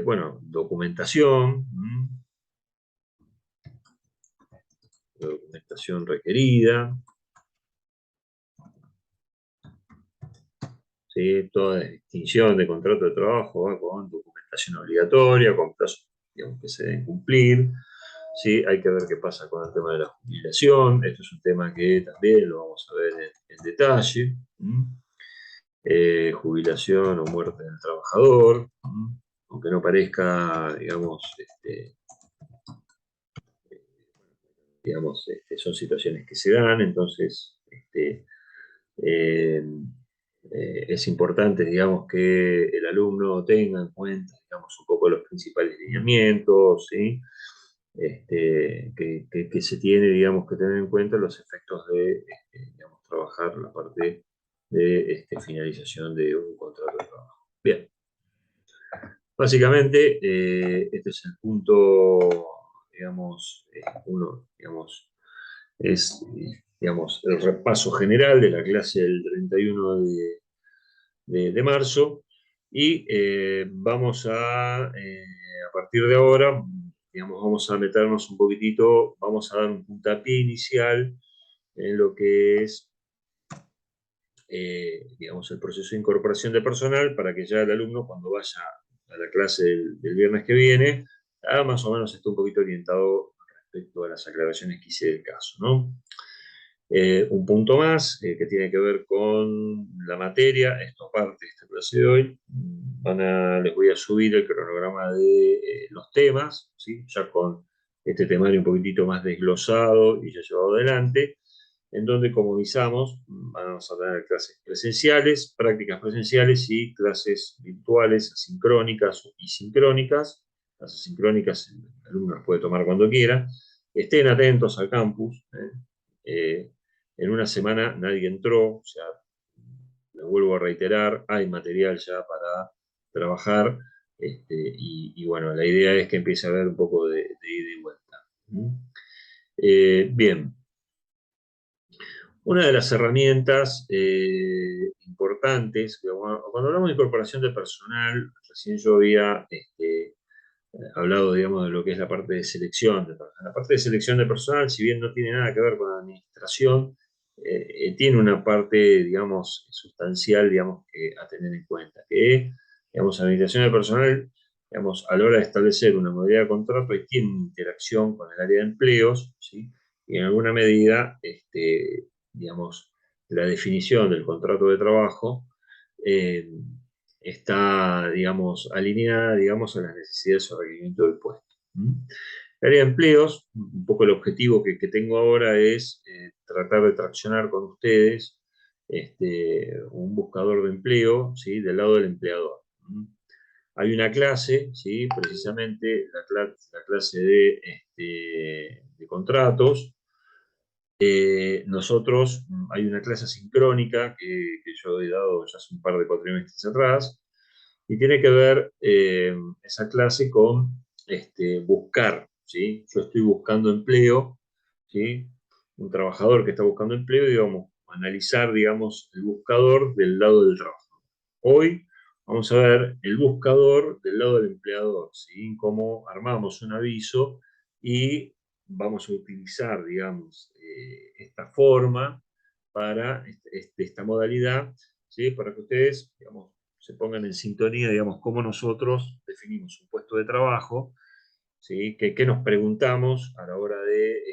Bueno, documentación requerida, ¿sí? Toda extinción de contrato de trabajo va con documentación obligatoria, con plazos, digamos, que se deben cumplir. ¿Sí? Hay que ver qué pasa con el tema de la jubilación. Esto es un tema que también lo vamos a ver en detalle. Jubilación o muerte del trabajador, aunque no parezca, digamos, son situaciones que se dan, entonces eh, es importante, digamos, que el alumno tenga en cuenta, digamos, un poco los principales lineamientos, ¿sí? Que se tiene, digamos, que tener en cuenta los efectos de, digamos, trabajar la parte de finalización de un contrato de trabajo. Bien, básicamente este es el punto, digamos, uno, digamos, es, digamos, el repaso general de la clase del 31 de marzo y a partir de ahora, digamos, vamos a meternos un poquitito, vamos a dar un puntapié inicial en lo que es, digamos, el proceso de incorporación de personal para que ya el alumno cuando vaya a la clase del viernes que viene, más o menos esté un poquito orientado respecto a las aclaraciones que hice del caso, ¿no? Un punto más que tiene que ver con la materia, esto aparte de esta clase de hoy, les voy a subir el cronograma de los temas, ¿sí? Ya con este temario un poquitito más desglosado y ya llevado adelante, en donde, como avisamos, vamos a tener clases presenciales, prácticas presenciales y clases virtuales, asincrónicas y sincrónicas. Las asincrónicas el alumno las puede tomar cuando quiera. Estén atentos al campus. En una semana nadie entró, o sea, lo vuelvo a reiterar, hay material ya para trabajar, y bueno, la idea es que empiece a haber un poco de ida y vuelta. Bien, una de las herramientas importantes, que cuando hablamos de incorporación de personal, recién yo había hablado, digamos, de lo que es la parte de selección de personal. La parte de selección de personal, si bien no tiene nada que ver con la administración, tiene una parte, digamos, sustancial, digamos, a tener en cuenta, que es, digamos, administración de personal, digamos, a la hora de establecer una modalidad de contrato, y tiene interacción con el área de empleos, ¿sí? Y en alguna medida, digamos, la definición del contrato de trabajo eh, está, digamos, alineada, digamos, a las necesidades o requerimientos del puesto. El área de empleos, un poco el objetivo que tengo ahora es tratar de traccionar con ustedes un buscador de empleo, ¿sí? Del lado del empleador. Hay una clase, ¿sí? Precisamente la clase de contratos. Nosotros, hay una clase sincrónica que yo he dado ya hace un par de cuatrimestres atrás, y tiene que ver esa clase con buscar, ¿sí? Yo estoy buscando empleo, ¿sí? Un trabajador que está buscando empleo, digamos, analizar, digamos, el buscador del lado del trabajo. Hoy vamos a ver el buscador del lado del empleador, ¿sí? Cómo armamos un aviso y vamos a utilizar, digamos, esta forma para esta modalidad, ¿sí? Para que ustedes, digamos, se pongan en sintonía, digamos, cómo nosotros definimos un puesto de trabajo, ¿sí? ¿Qué nos preguntamos a la hora de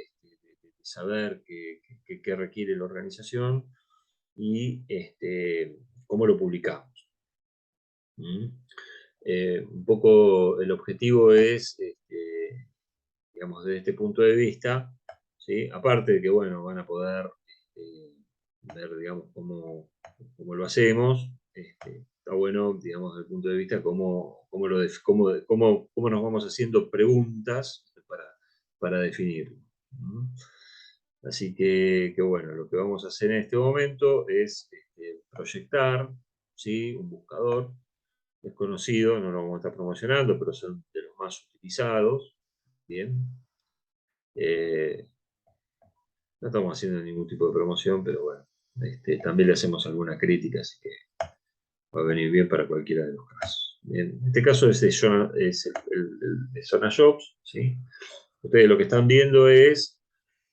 saber qué requiere la organización y cómo lo publicamos? ¿Mm? Un poco el objetivo es, digamos, desde este punto de vista, ¿sí? Aparte de que, bueno, van a poder ver, digamos, cómo lo hacemos, está bueno, digamos, desde el punto de vista cómo nos vamos haciendo preguntas para definirlo. Así que, bueno, lo que vamos a hacer en este momento es proyectar, ¿sí? Un buscador desconocido, no lo vamos a estar promocionando, pero son de los más utilizados. Bien. No estamos haciendo ningún tipo de promoción, pero bueno, también le hacemos alguna crítica, así que va a venir bien para cualquiera de los casos. Bien. En este caso es el de Zona Jobs, ¿sí? Ustedes lo que están viendo es,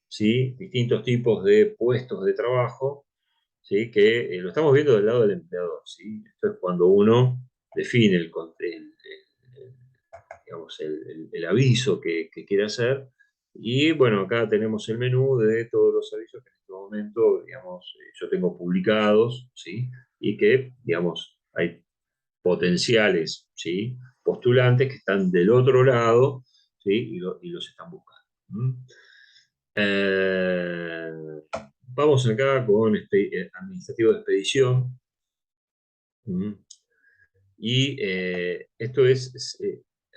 ¿sí? Distintos tipos de puestos de trabajo, ¿sí? Que lo estamos viendo del lado del empleador, ¿sí? Esto es cuando uno define digamos, el aviso que quiere hacer, Y bueno, acá tenemos el menú de todos los servicios que en este momento, digamos, yo tengo publicados, ¿sí? Y que, digamos, hay potenciales, ¿sí? Postulantes que están del otro lado, ¿sí? Y los están buscando. ¿Mm? Eh, Vamos acá con administrativo de expedición. ¿Mm? Y esto es,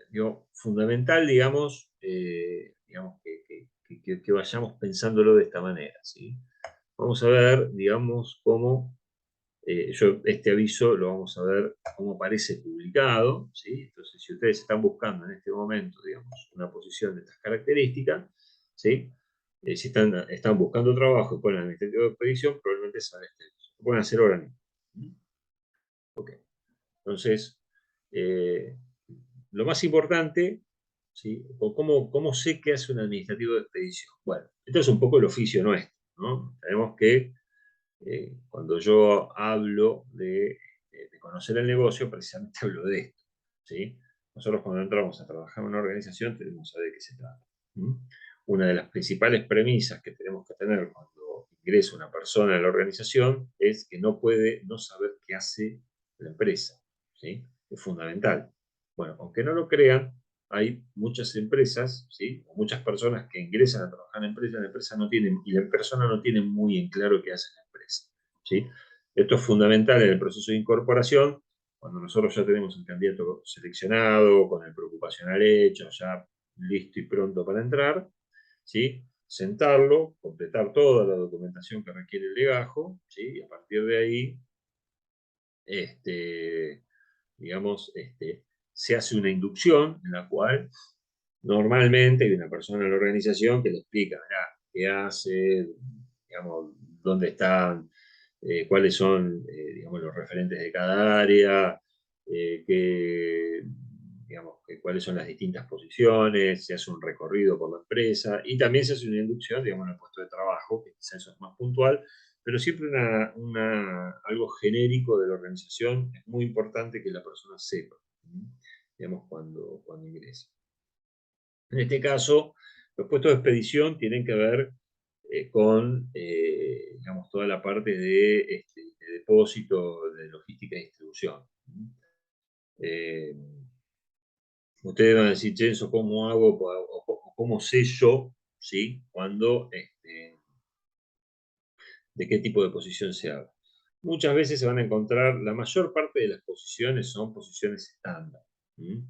digo, fundamental, digamos que vayamos pensándolo de esta manera, ¿sí? Vamos a ver, digamos, cómo este aviso lo vamos a ver cómo aparece publicado, ¿sí? Entonces, si ustedes están buscando en este momento, digamos, una posición de estas características, ¿sí? Si están buscando trabajo y ponen administrativo de expedición, probablemente sale este aviso. Lo pueden hacer ahora mismo. Ok. Entonces, eh, lo más importante, ¿sí? O cómo sé qué hace un administrativo de expedición. Bueno, esto es un poco el oficio nuestro, ¿no? Tenemos que, cuando yo hablo de conocer el negocio, precisamente hablo de esto, ¿sí? Nosotros cuando entramos a trabajar en una organización tenemos que saber de qué se trata. ¿Mm? Una de las principales premisas que tenemos que tener cuando ingresa una persona a la organización es que no puede no saber qué hace la empresa, ¿sí? Es fundamental. Bueno, aunque no lo crean, hay muchas empresas, ¿sí? O muchas personas que ingresan a trabajar en la empresa no tienen, y la persona no tiene muy en claro qué hace la empresa, ¿sí? Esto es fundamental en el proceso de incorporación, cuando nosotros ya tenemos el candidato seleccionado, con el preocupacional hecho, ya listo y pronto para entrar, ¿sí? Sentarlo, completar toda la documentación que requiere el legajo, ¿sí? Y a partir de ahí, este, digamos, se hace una inducción en la cual normalmente hay una persona en la organización que le explica, mirá, qué hace, digamos, dónde están, cuáles son, digamos, los referentes de cada área, digamos, cuáles son las distintas posiciones, se hace un recorrido por la empresa y también se hace una inducción, digamos, en el puesto de trabajo, que quizás eso es más puntual, pero siempre algo genérico de la organización es muy importante que la persona sepa, digamos, cuando ingresa. En este caso, los puestos de expedición tienen que ver con, digamos, toda la parte de depósito, de logística y distribución. Eh, Ustedes van a decir, Chenzo, ¿cómo hago o cómo sé yo, ¿sí? Cuando, de qué tipo de posición se habla? Muchas veces se van a encontrar, la mayor parte de las posiciones son posiciones estándar. ¿Mm?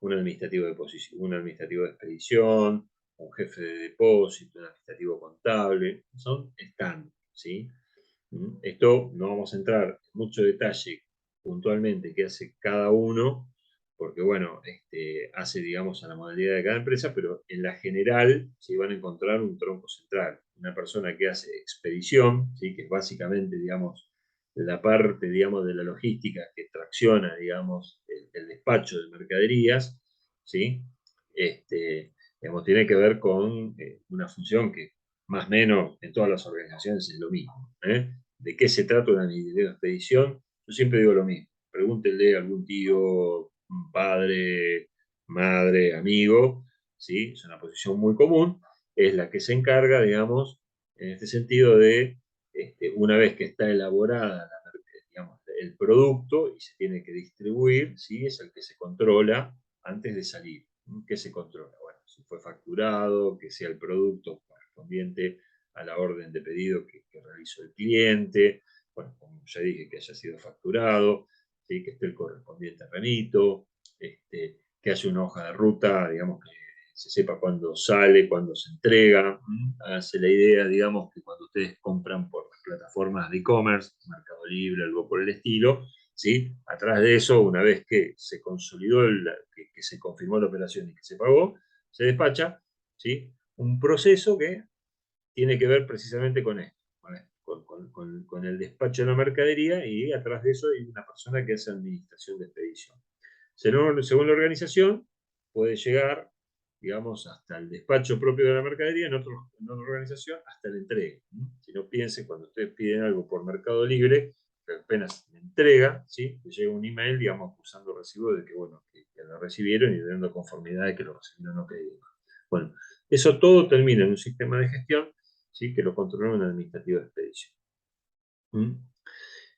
Un administrativo de expedición, un jefe de depósito, un administrativo contable, son estándar, ¿sí? Esto no vamos a entrar en mucho detalle puntualmente qué hace cada uno, porque bueno, hace, digamos, a la modalidad de cada empresa, pero en la general se van a encontrar un tronco central. Una persona que hace expedición, ¿sí? Que es básicamente, digamos, la parte, digamos, de la logística que tracciona, digamos, el despacho de mercaderías, ¿sí? Digamos, tiene que ver con una función que más o menos en todas las organizaciones es lo mismo. ¿De qué se trata una expedición? Yo siempre digo lo mismo. Pregúntenle a algún tío, un padre, madre, amigo, ¿sí? Es una posición muy común. Es la que se encarga, digamos, en este sentido de, una vez que está elaborada digamos, el producto y se tiene que distribuir, ¿sí? Es el que se controla antes de salir. ¿Qué se controla? Bueno, si fue facturado, que sea el producto correspondiente a la orden de pedido que realizó el cliente, bueno, como ya dije, que haya sido facturado, ¿sí? Que esté el correspondiente remito, que haya una hoja de ruta, digamos, que se sepa cuándo sale, cuándo se entrega. Háganse la idea, digamos, que cuando ustedes compran por las plataformas de e-commerce, Mercado Libre, algo por el estilo, ¿sí? Atrás de eso, una vez que se consolidó, que se confirmó la operación y que se pagó, se despacha, ¿sí? Un proceso que tiene que ver precisamente con esto, con el despacho de la mercadería, y atrás de eso hay una persona que hace administración de expedición. Según la organización, puede llegar, digamos, hasta el despacho propio de la mercadería, en otra organización, hasta la entrega. Si no piensen, cuando ustedes piden algo por Mercado Libre, apenas la entrega, ¿sí? Les llega un email, digamos, acusando recibo de que, bueno, que lo recibieron y dando conformidad de que lo recibieron o que Bueno, eso todo termina en un sistema de gestión, ¿sí? Que lo controla un administrativo de expedición. ¿Mm?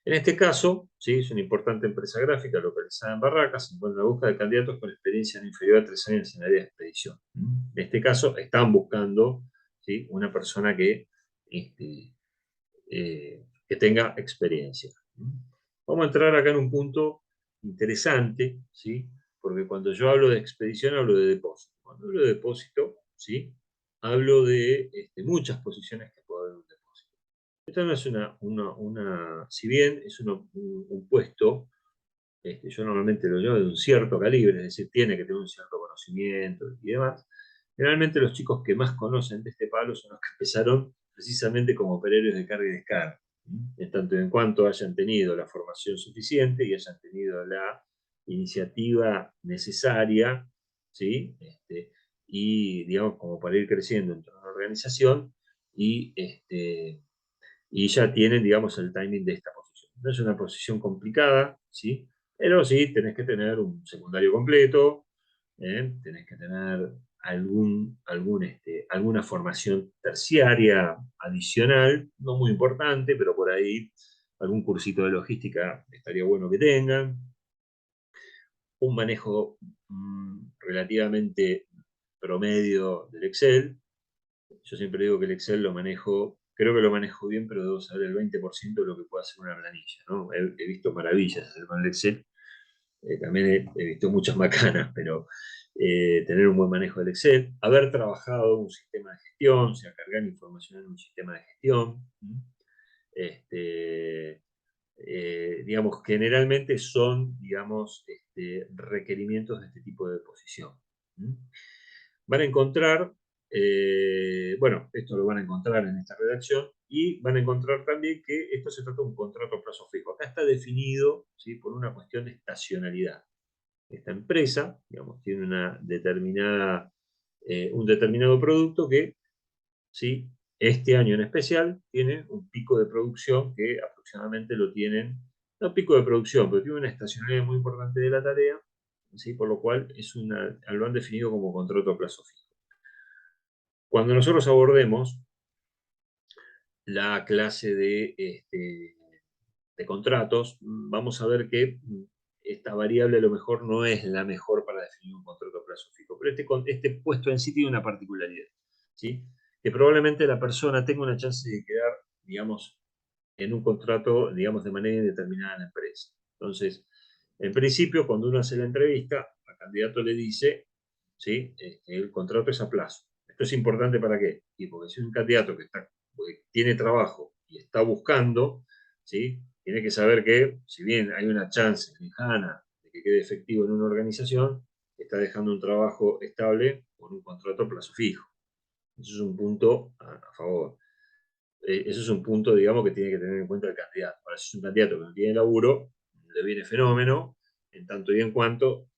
En este caso, ¿sí? Es una importante empresa gráfica localizada en Barracas, se encuentra en la búsqueda de candidatos con experiencia no inferior a 3 años en el área de expedición. En este caso, están buscando, ¿sí? Una persona este, que tenga experiencia. Vamos a entrar acá en un punto interesante, ¿sí? Porque cuando yo hablo de expedición, hablo de depósito. Cuando hablo de depósito, ¿sí? Hablo de muchas posiciones que puede haber en un depósito. Esta no es si bien es un puesto, yo normalmente lo llamo de un cierto calibre, es decir, tiene que tener un cierto conocimiento y demás. Generalmente los chicos que más conocen de este palo son los que empezaron precisamente como operarios de carga y descarga, en tanto y en cuanto hayan tenido la formación suficiente y hayan tenido la iniciativa necesaria, ¿sí? Y digamos, como para ir creciendo dentro de una organización y, y ya tienen, digamos, el timing de esta posición. No es una posición complicada, ¿sí? Pero sí tenés que tener un secundario completo, tenés que tener alguna formación terciaria adicional, no muy importante, pero por ahí algún cursito de logística estaría bueno que tengan, un manejo relativamente promedio del Excel. Yo siempre digo que el Excel lo manejo, creo que lo manejo bien, pero debo saber el 20% de lo que puede hacer una planilla, ¿no? He visto maravillas hacer con el Excel, también he visto muchas macanas, pero tener un buen manejo del Excel, haber trabajado en un sistema de gestión, o sea, cargar información en un sistema de gestión, este, digamos, generalmente son, digamos, requerimientos de este tipo de posición. Van a encontrar, bueno, esto lo van a encontrar en esta redacción, y van a encontrar también que esto se trata de un contrato a plazo fijo. Acá está definido, ¿sí? Por una cuestión de estacionalidad. Esta empresa, digamos, tiene un determinado producto que, ¿sí? Este año en especial tiene un pico de producción que aproximadamente lo tienen, no pico de producción, pero tiene una estacionalidad muy importante de la tarea, ¿sí? Por lo cual lo han definido como contrato a plazo fijo. Cuando nosotros abordemos la clase de contratos, vamos a ver que esta variable a lo mejor no es la mejor para definir un contrato a plazo fijo, pero este puesto en sí tiene una particularidad, ¿sí? Que probablemente la persona tenga una chance de quedar, digamos, en un contrato, digamos, de manera indeterminada en la empresa. Entonces, en principio, cuando uno hace la entrevista, al candidato le dice, ¿sí? El contrato es a plazo. Esto es importante ¿para qué? Y porque si es un candidato que tiene trabajo y está buscando, ¿sí? Tiene que saber que, si bien hay una chance lejana de que quede efectivo en una organización, está dejando un trabajo estable con un contrato a plazo fijo. Eso es un punto a favor. Eso es un punto, digamos, que tiene que tener en cuenta el candidato. Ahora, si es un candidato que no tiene laburo, le viene fenómeno, en tanto y en cuanto,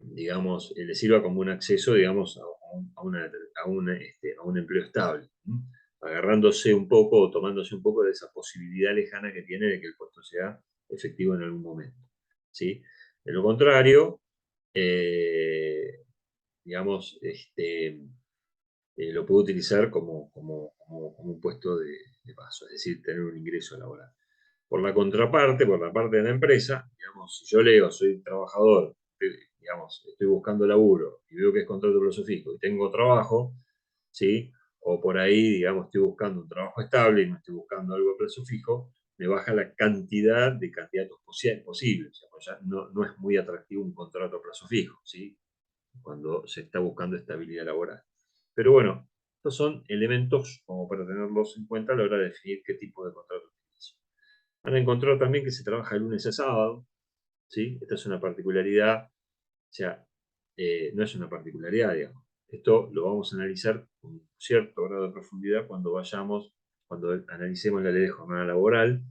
le sirva como un acceso, digamos, a un empleo estable, agarrándose un poco o tomándose un poco de esa posibilidad lejana que tiene de que el puesto sea efectivo en algún momento, ¿sí? De lo contrario, digamos, lo puede utilizar como un puesto de paso, es decir, tener un ingreso laboral. Por la contraparte, por la parte de la empresa, digamos, si yo leo, soy trabajador, digamos, estoy buscando laburo y veo que es contrato de plazo fijo y tengo trabajo, ¿sí? O por ahí, digamos, estoy buscando un trabajo estable y no estoy buscando algo a plazo fijo, me baja la cantidad de candidatos posibles. O sea, pues ya no es muy atractivo un contrato a plazo fijo, ¿sí? Cuando se está buscando estabilidad laboral. Pero bueno, estos son elementos como para tenerlos en cuenta a la hora de definir qué tipo de contrato utilizo. Van a encontrar también que se trabaja de lunes a sábado, ¿sí? Esta es una particularidad, o sea, no es una particularidad, digamos. Esto lo vamos a analizar con cierto grado de profundidad cuando analicemos la ley de jornada laboral,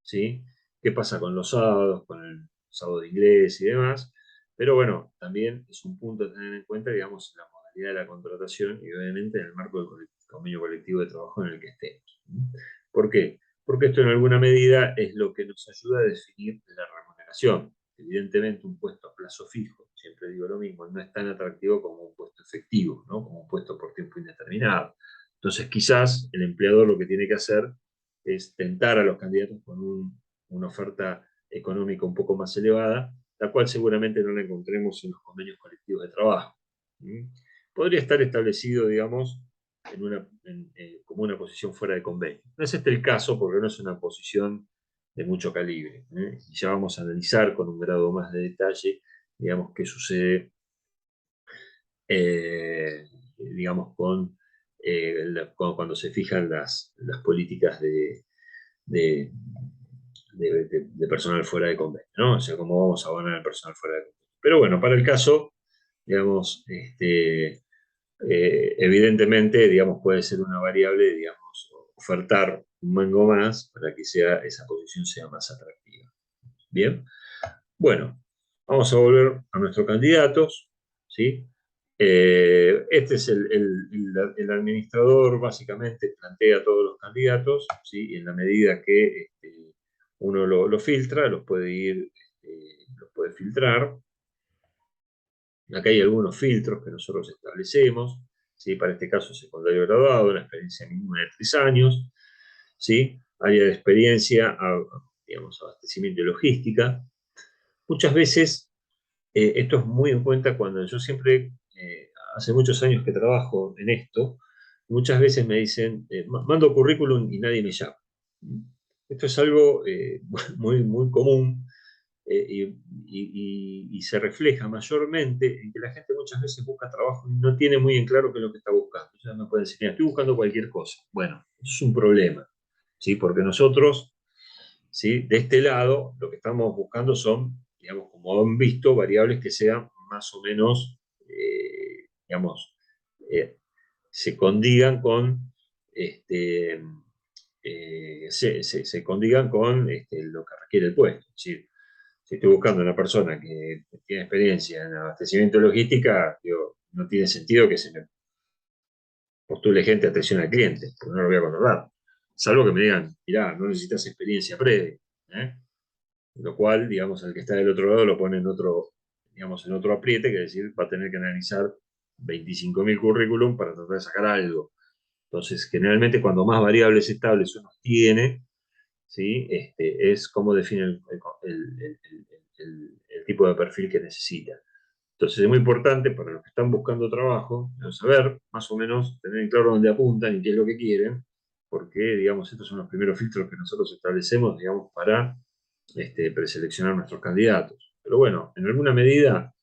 ¿sí? ¿Qué pasa con los sábados, con el sábado de inglés y demás? Pero bueno, también es un punto a tener en cuenta, digamos, la modalidad de la contratación y obviamente en el marco del convenio colectivo de trabajo en el que estemos. ¿Por qué? Porque esto en alguna medida es lo que nos ayuda a definir la remuneración. evidentemente un puesto a plazo fijo, siempre digo lo mismo, no es tan atractivo como un puesto efectivo, ¿no? Como un puesto por tiempo indeterminado. Entonces quizás el empleador lo que tiene que hacer es tentar a los candidatos con una oferta económica un poco más elevada, la cual seguramente no la encontremos en los convenios colectivos de trabajo. ¿Mm? Podría estar establecido, digamos, como una posición fuera de convenio. No es este el caso porque no es una posición de mucho calibre. Y ya vamos a analizar con un grado más de detalle, digamos, qué sucede, digamos, cuando se fijan las políticas de personal fuera de convenio, ¿no? O sea, cómo vamos a abonar al personal fuera de convenio. Pero bueno, para el caso, digamos, evidentemente, digamos, puede ser una variable, digamos, ofertar un mango más para que esa posición sea más atractiva. Bien, bueno, vamos a volver a nuestros candidatos, ¿sí? Este es el administrador, básicamente plantea todos los candidatos, ¿sí? Y en la medida que uno lo filtra, los puede filtrar. Acá hay algunos filtros que nosotros establecemos, ¿sí? Para este caso, secundario graduado, una experiencia mínima de 3 años, ¿sí? Área de experiencia, digamos, abastecimiento y logística. Muchas veces, esto es muy en cuenta cuando yo siempre, hace muchos años que trabajo en esto, muchas veces me dicen, mando currículum y nadie me llama. Esto es algo muy común, y se refleja mayormente en que la gente muchas veces busca trabajo y no tiene muy en claro qué es lo que está buscando. Ya me pueden decir, "Mira, estoy buscando cualquier cosa". Bueno, eso es un problema, ¿sí? Porque nosotros, ¿sí? De este lado, lo que estamos buscando son, digamos, como han visto, variables que sean más o menos, digamos, eh, se condigan con, se condigan con lo que requiere el puesto. Es decir, si estoy buscando una persona que tiene experiencia en abastecimiento y logística, digo, no tiene sentido que se me postule gente a atención al cliente, porque no lo voy a contratar. Salvo que me digan, mirá, no necesitas experiencia previa. ¿Eh? Lo cual, digamos, al que está del otro lado lo pone en otro, digamos, en otro apriete, que es decir, va a tener que analizar 25.000 currículum para tratar de sacar algo. Entonces, generalmente, cuando más variables estables uno tiene, ¿sí? Es cómo define el tipo de perfil que necesita. Entonces, es muy importante para los que están buscando trabajo, saber más o menos, tener en claro dónde apuntan y qué es lo que quieren, porque, digamos, estos son los primeros filtros que nosotros establecemos, digamos, para preseleccionar nuestros candidatos. Pero bueno, en alguna medida,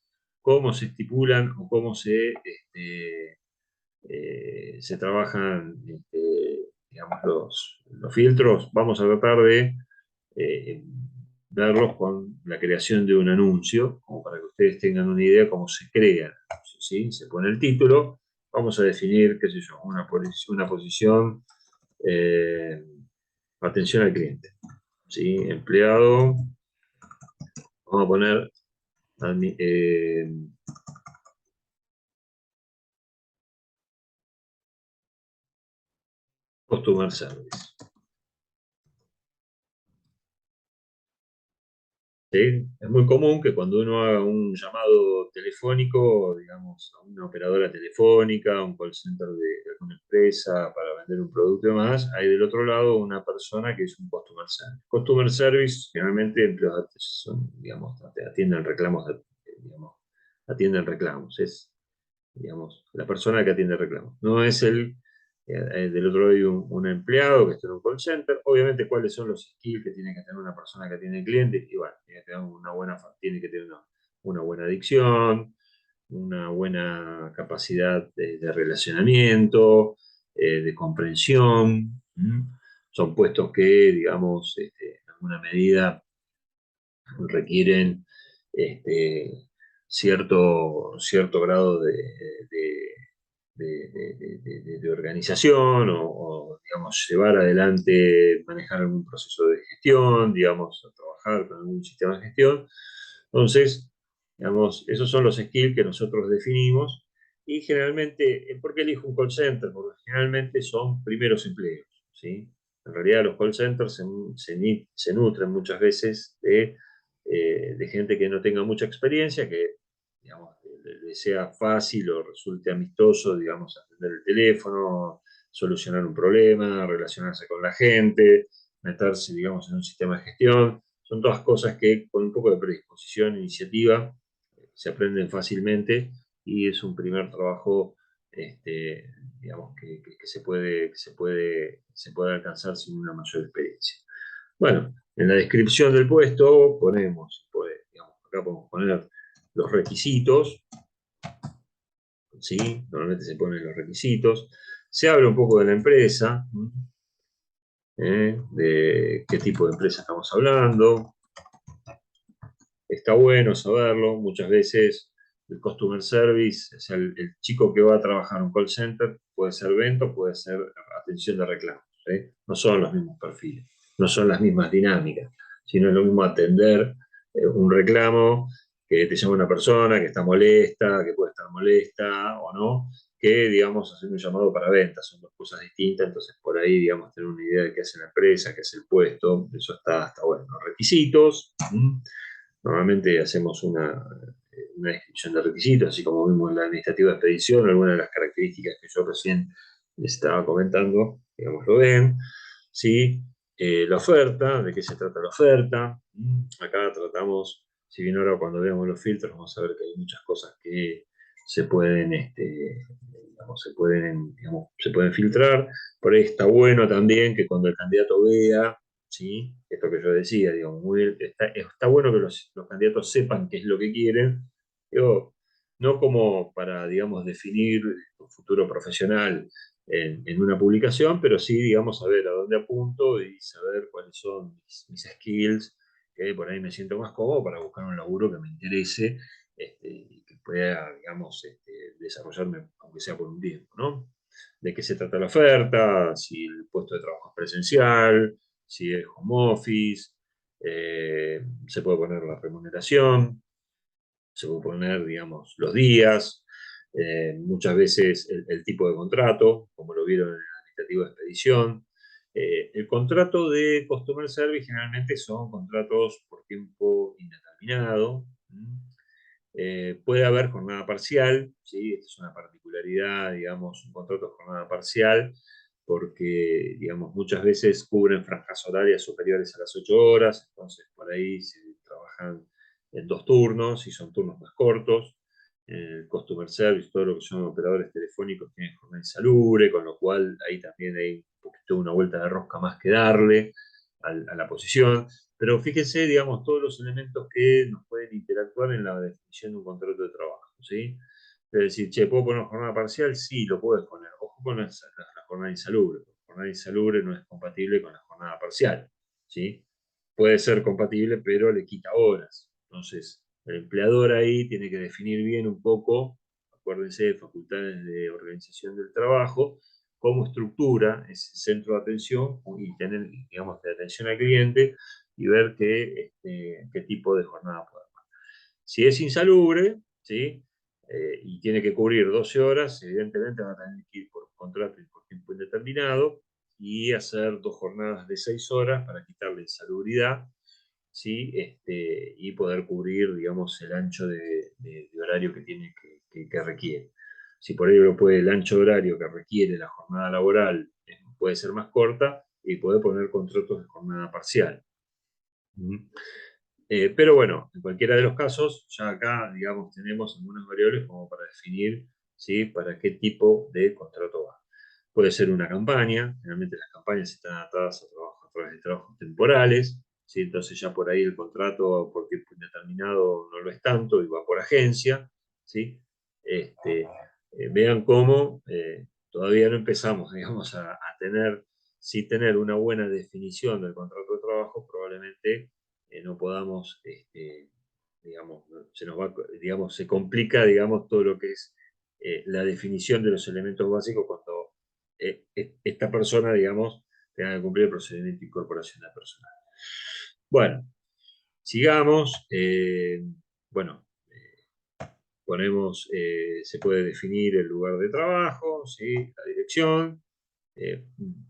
cómo se estipulan o cómo se trabajan, digamos, los filtros, vamos a tratar de eh, verlos con la creación de un anuncio, como para que ustedes tengan una idea de cómo se crea el anuncio, ¿sí? Se pone el título, vamos a definir, qué sé yo, una posición, eh, atención al cliente, ¿sí? Empleado, vamos a poner customer service. ¿Sí? Es muy común que cuando uno haga un llamado telefónico, digamos, a una operadora telefónica, a un call center de alguna empresa para vender un producto y demás, hay del otro lado una persona que es un customer service. Customer service, generalmente, son, digamos, atienden reclamos, digamos, atienden reclamos. Es, digamos, la persona que atiende reclamos. No es del otro lado hay un empleado que está en un call center. Obviamente, cuáles son los skills que tiene que tener una persona que atiende clientes. Y bueno, tiene que tener una buena dicción, una buena capacidad de relacionamiento, de comprensión. Son puestos que, digamos, en alguna medida requieren cierto grado de organización digamos, llevar adelante, manejar algún proceso de gestión, digamos, trabajar con algún sistema de gestión. Entonces, digamos, esos son los skills que nosotros definimos y generalmente, ¿por qué elijo un call center? Porque generalmente son primeros empleos, ¿sí? En realidad los call centers se nutren muchas veces de de gente que no tenga mucha experiencia, que digamos, le sea fácil o resulte amistoso, digamos, atender el teléfono, solucionar un problema, relacionarse con la gente, meterse, digamos, en un sistema de gestión. Son todas cosas que con un poco de predisposición, iniciativa, se aprenden fácilmente y es un primer trabajo, digamos, que se puede alcanzar sin una mayor experiencia. Bueno, en la descripción del puesto ponemos, digamos, acá podemos poner los requisitos, ¿sí? Normalmente se ponen los requisitos. Se habla un poco de la empresa, de qué tipo de empresa estamos hablando. Está bueno saberlo. Muchas veces el customer service, o sea, el chico que va a trabajar en un call center, puede ser venta, puede ser atención de reclamos. No son los mismos perfiles, no son las mismas dinámicas, sino es lo mismo atender un reclamo que te llama una persona que está molesta, que puede estar molesta o no, que, digamos, hacer un llamado para ventas. Son dos cosas distintas, entonces por ahí, digamos, tener una idea de qué hace la empresa, qué es el puesto, eso está bueno. Los requisitos. Normalmente hacemos una descripción de requisitos, así como vimos en la administrativa de expedición, algunas de las características que yo recién les estaba comentando, digamos, lo ven. ¿Sí? La oferta, de qué se trata la oferta. Acá tratamos, si bien ahora cuando veamos los filtros vamos a ver que hay muchas cosas que se pueden, digamos, se pueden filtrar. Por ahí está bueno también que cuando el candidato vea, ¿sí? Esto que yo decía, digamos, está bueno que los candidatos sepan qué es lo que quieren, digo, no como para, digamos, definir un futuro profesional en una publicación, pero sí, digamos, saber a dónde apunto y saber cuáles son mis skills, que por ahí me siento más cómodo para buscar un laburo que me interese, y que pueda, digamos, desarrollarme, aunque sea por un tiempo, ¿no? De qué se trata la oferta, si el puesto de trabajo es presencial, si es home office, se puede poner la remuneración, se puede poner, digamos, los días, muchas veces el tipo de contrato, como lo vieron en el administrativo de expedición. El contrato de Customer Service generalmente son contratos por tiempo indeterminado. Puede haber jornada parcial, ¿sí? Esta es una particularidad, digamos, un contrato de jornada parcial, porque, digamos, muchas veces cubren franjas horarias superiores a las 8 horas, entonces por ahí se trabajan en 2 turnos y son turnos más cortos. El customer service, todo lo que son operadores telefónicos tienen jornada insalubre, con lo cual ahí también hay un poquito una vuelta de rosca más que darle a la posición. Pero fíjense, digamos, todos los elementos que nos pueden interactuar en la definición de un contrato de trabajo, ¿sí? Es decir, che, ¿puedo poner jornada parcial? Sí, lo puedes poner. Ojo con la jornada insalubre. La jornada insalubre no es compatible con la jornada parcial, ¿sí? Puede ser compatible, pero le quita horas. Entonces, el empleador ahí tiene que definir bien un poco, acuérdense de facultades de organización del trabajo, cómo estructura ese centro de atención y tener, digamos, de atención al cliente y ver qué tipo de jornada puede haber. Si es insalubre, ¿sí? Y tiene que cubrir 12 horas, evidentemente van a tener que ir por contrato y por tiempo indeterminado y hacer 2 jornadas de 6 horas para quitarle insalubridad, ¿sí? Y poder cubrir, digamos, el ancho de horario que tiene que requiere. Si por ello el ancho de horario que requiere la jornada laboral puede ser más corta y puede poner contratos de jornada parcial. Pero bueno, en cualquiera de los casos, ya acá, digamos, tenemos algunas variables como para definir, ¿sí? Para qué tipo de contrato va. Puede ser una campaña, generalmente las campañas están atadas a través de trabajos temporales, ¿sí? Entonces ya por ahí el contrato por tiempo indeterminado no lo es tanto y va por agencia, ¿sí? Vean cómo todavía no empezamos, digamos, a tener, sin tener una buena definición del contrato de trabajo, probablemente no podamos, digamos, se nos va, digamos, se complica, digamos, todo lo que es la definición de los elementos básicos cuando esta persona, digamos, tenga que cumplir el procedimiento de incorporación de personal. Bueno, sigamos. Bueno, ponemos, se puede definir el lugar de trabajo, ¿sí? La dirección.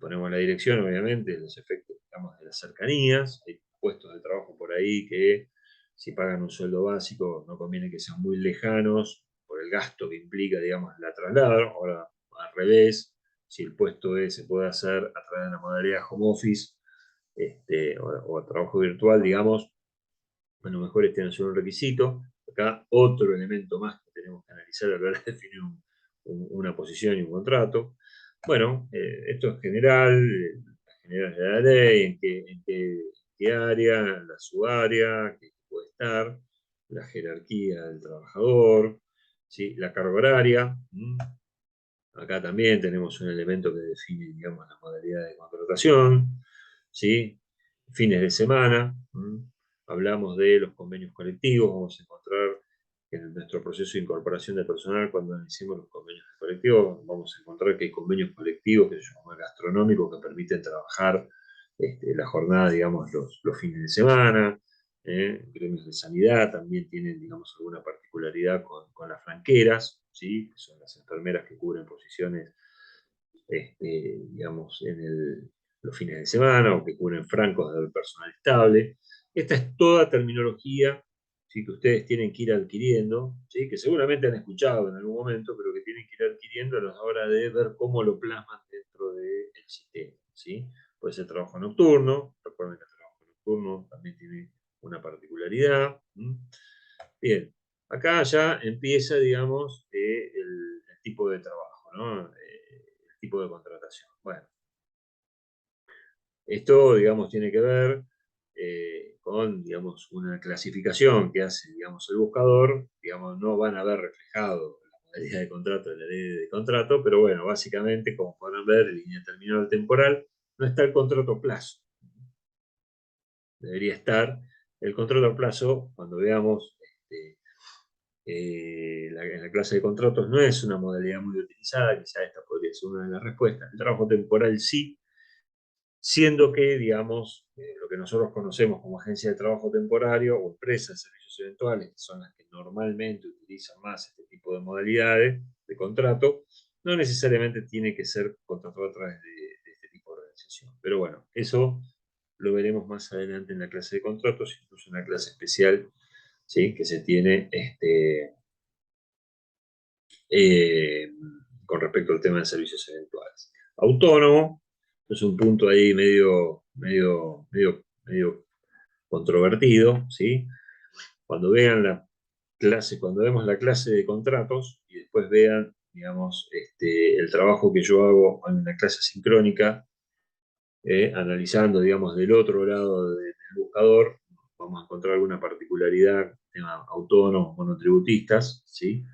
Ponemos la dirección, obviamente, los efectos, digamos, de las cercanías. Hay puestos de trabajo por ahí que si pagan un sueldo básico, no conviene que sean muy lejanos por el gasto que implica, digamos, la traslado. Ahora, al revés, si el puesto se puede hacer a través de la modalidad home office o trabajo virtual, digamos, a lo mejor este no es un requisito. Acá otro elemento más que tenemos que analizar a la hora de definir una posición y un contrato. Bueno, esto es general de la ley, qué área, la subárea, qué puede estar, la jerarquía del trabajador, ¿sí? La carga horaria. Acá también tenemos un elemento que define, digamos, la modalidad de contratación, ¿sí? Fines de semana. Hablamos de los convenios colectivos. Vamos a encontrar que en nuestro proceso de incorporación de personal, cuando analicemos los convenios colectivos, vamos a encontrar que hay convenios colectivos que se llaman gastronómicos que permiten trabajar la jornada, digamos, los fines de semana. Gremios de sanidad también tienen, digamos, alguna particularidad con las franqueras, ¿sí? Que son las enfermeras que cubren posiciones, digamos, los fines de semana o que cubren francos del personal estable. Esta es toda terminología, ¿sí? Que ustedes tienen que ir adquiriendo, ¿sí? Que seguramente han escuchado en algún momento, pero que tienen que ir adquiriendo a la hora de ver cómo lo plasman dentro del sistema, ¿sí? Puede ser trabajo nocturno. Recuerden que el trabajo nocturno también tiene una particularidad. Bien, acá ya empieza, digamos, el tipo de trabajo, ¿no? El tipo de contratación. Bueno, esto, digamos, tiene que ver con, digamos, una clasificación que hace, digamos, el buscador. Digamos, no van a ver reflejado la modalidad de contrato de la ley de contrato, pero bueno, básicamente, como podrán ver, en línea terminal temporal, no está el contrato a plazo. Debería estar el contrato a plazo cuando veamos en la clase de contratos. No es una modalidad muy utilizada, quizá esta podría ser una de las respuestas. El trabajo temporal sí, siendo que, digamos, lo que nosotros conocemos como agencia de trabajo temporario o empresas de servicios eventuales, que son las que normalmente utilizan más este tipo de modalidades de contrato, no necesariamente tiene que ser contratado a través de este tipo de organización. Pero bueno, eso lo veremos más adelante en la clase de contratos, incluso en una clase especial, ¿sí? Que se tiene eh, con respecto al tema de servicios eventuales. Autónomo, es un punto ahí medio controvertido, ¿sí? Cuando vean la clase, cuando vemos la clase de contratos y después vean, digamos, el trabajo que yo hago en una clase sincrónica, analizando, digamos, del otro lado del buscador, vamos a encontrar alguna particularidad, tema autónomos, monotributistas, ¿sí?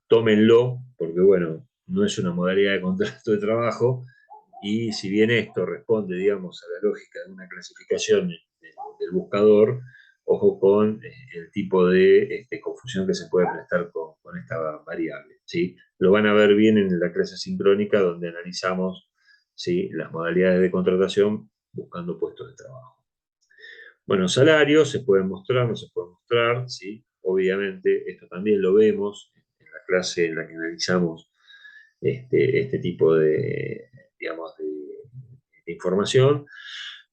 Tómenlo, porque bueno, no es una modalidad de contrato de trabajo, y si bien esto responde, digamos, a la lógica de una clasificación del buscador, ojo con el tipo de confusión que se puede prestar con esta variable, ¿sí? Lo van a ver bien en la clase sincrónica, donde analizamos, ¿sí?, las modalidades de contratación buscando puestos de trabajo. Bueno, salarios se pueden mostrar, no se pueden mostrar, ¿sí? Obviamente, esto también lo vemos en la clase en la que analizamos este tipo de, digamos, de información.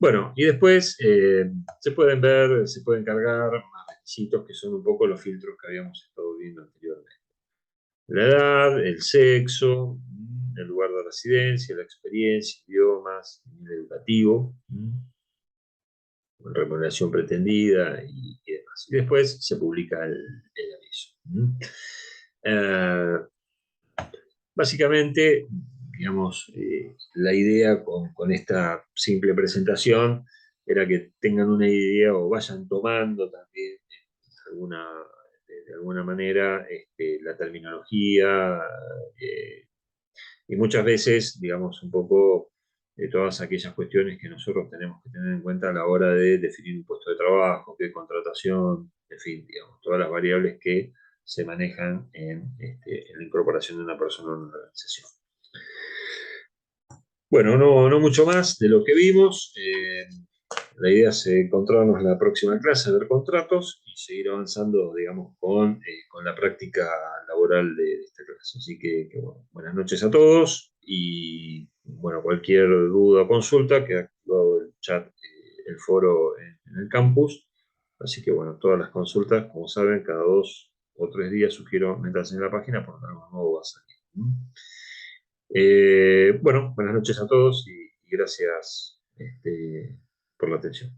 Bueno, y después se pueden ver, se pueden cargar más requisitos que son un poco los filtros que habíamos estado viendo anteriormente. La edad, el sexo, el lugar de residencia, la experiencia, idiomas, nivel educativo, remuneración pretendida y demás. Y después se publica el aviso. Básicamente, digamos, la idea con esta simple presentación era que tengan una idea o vayan tomando también alguna, de alguna manera la terminología y muchas veces, digamos, un poco de todas aquellas cuestiones que nosotros tenemos que tener en cuenta a la hora de definir un puesto de trabajo, qué contratación, en fin, digamos, todas las variables que se manejan en la incorporación de una persona en una organización. Bueno, no mucho más de lo que vimos. La idea es encontrarnos en la próxima clase, ver contratos y seguir avanzando, digamos, con la práctica laboral de esta clase. Así que bueno, buenas noches a todos y bueno, cualquier duda o consulta, queda activado el chat, el foro en el campus. Así que bueno, todas las consultas, como saben, cada 2 o 3 días sugiero meterse en la página porque algo nuevo va a salir. Bueno, buenas noches a todos y gracias por la atención.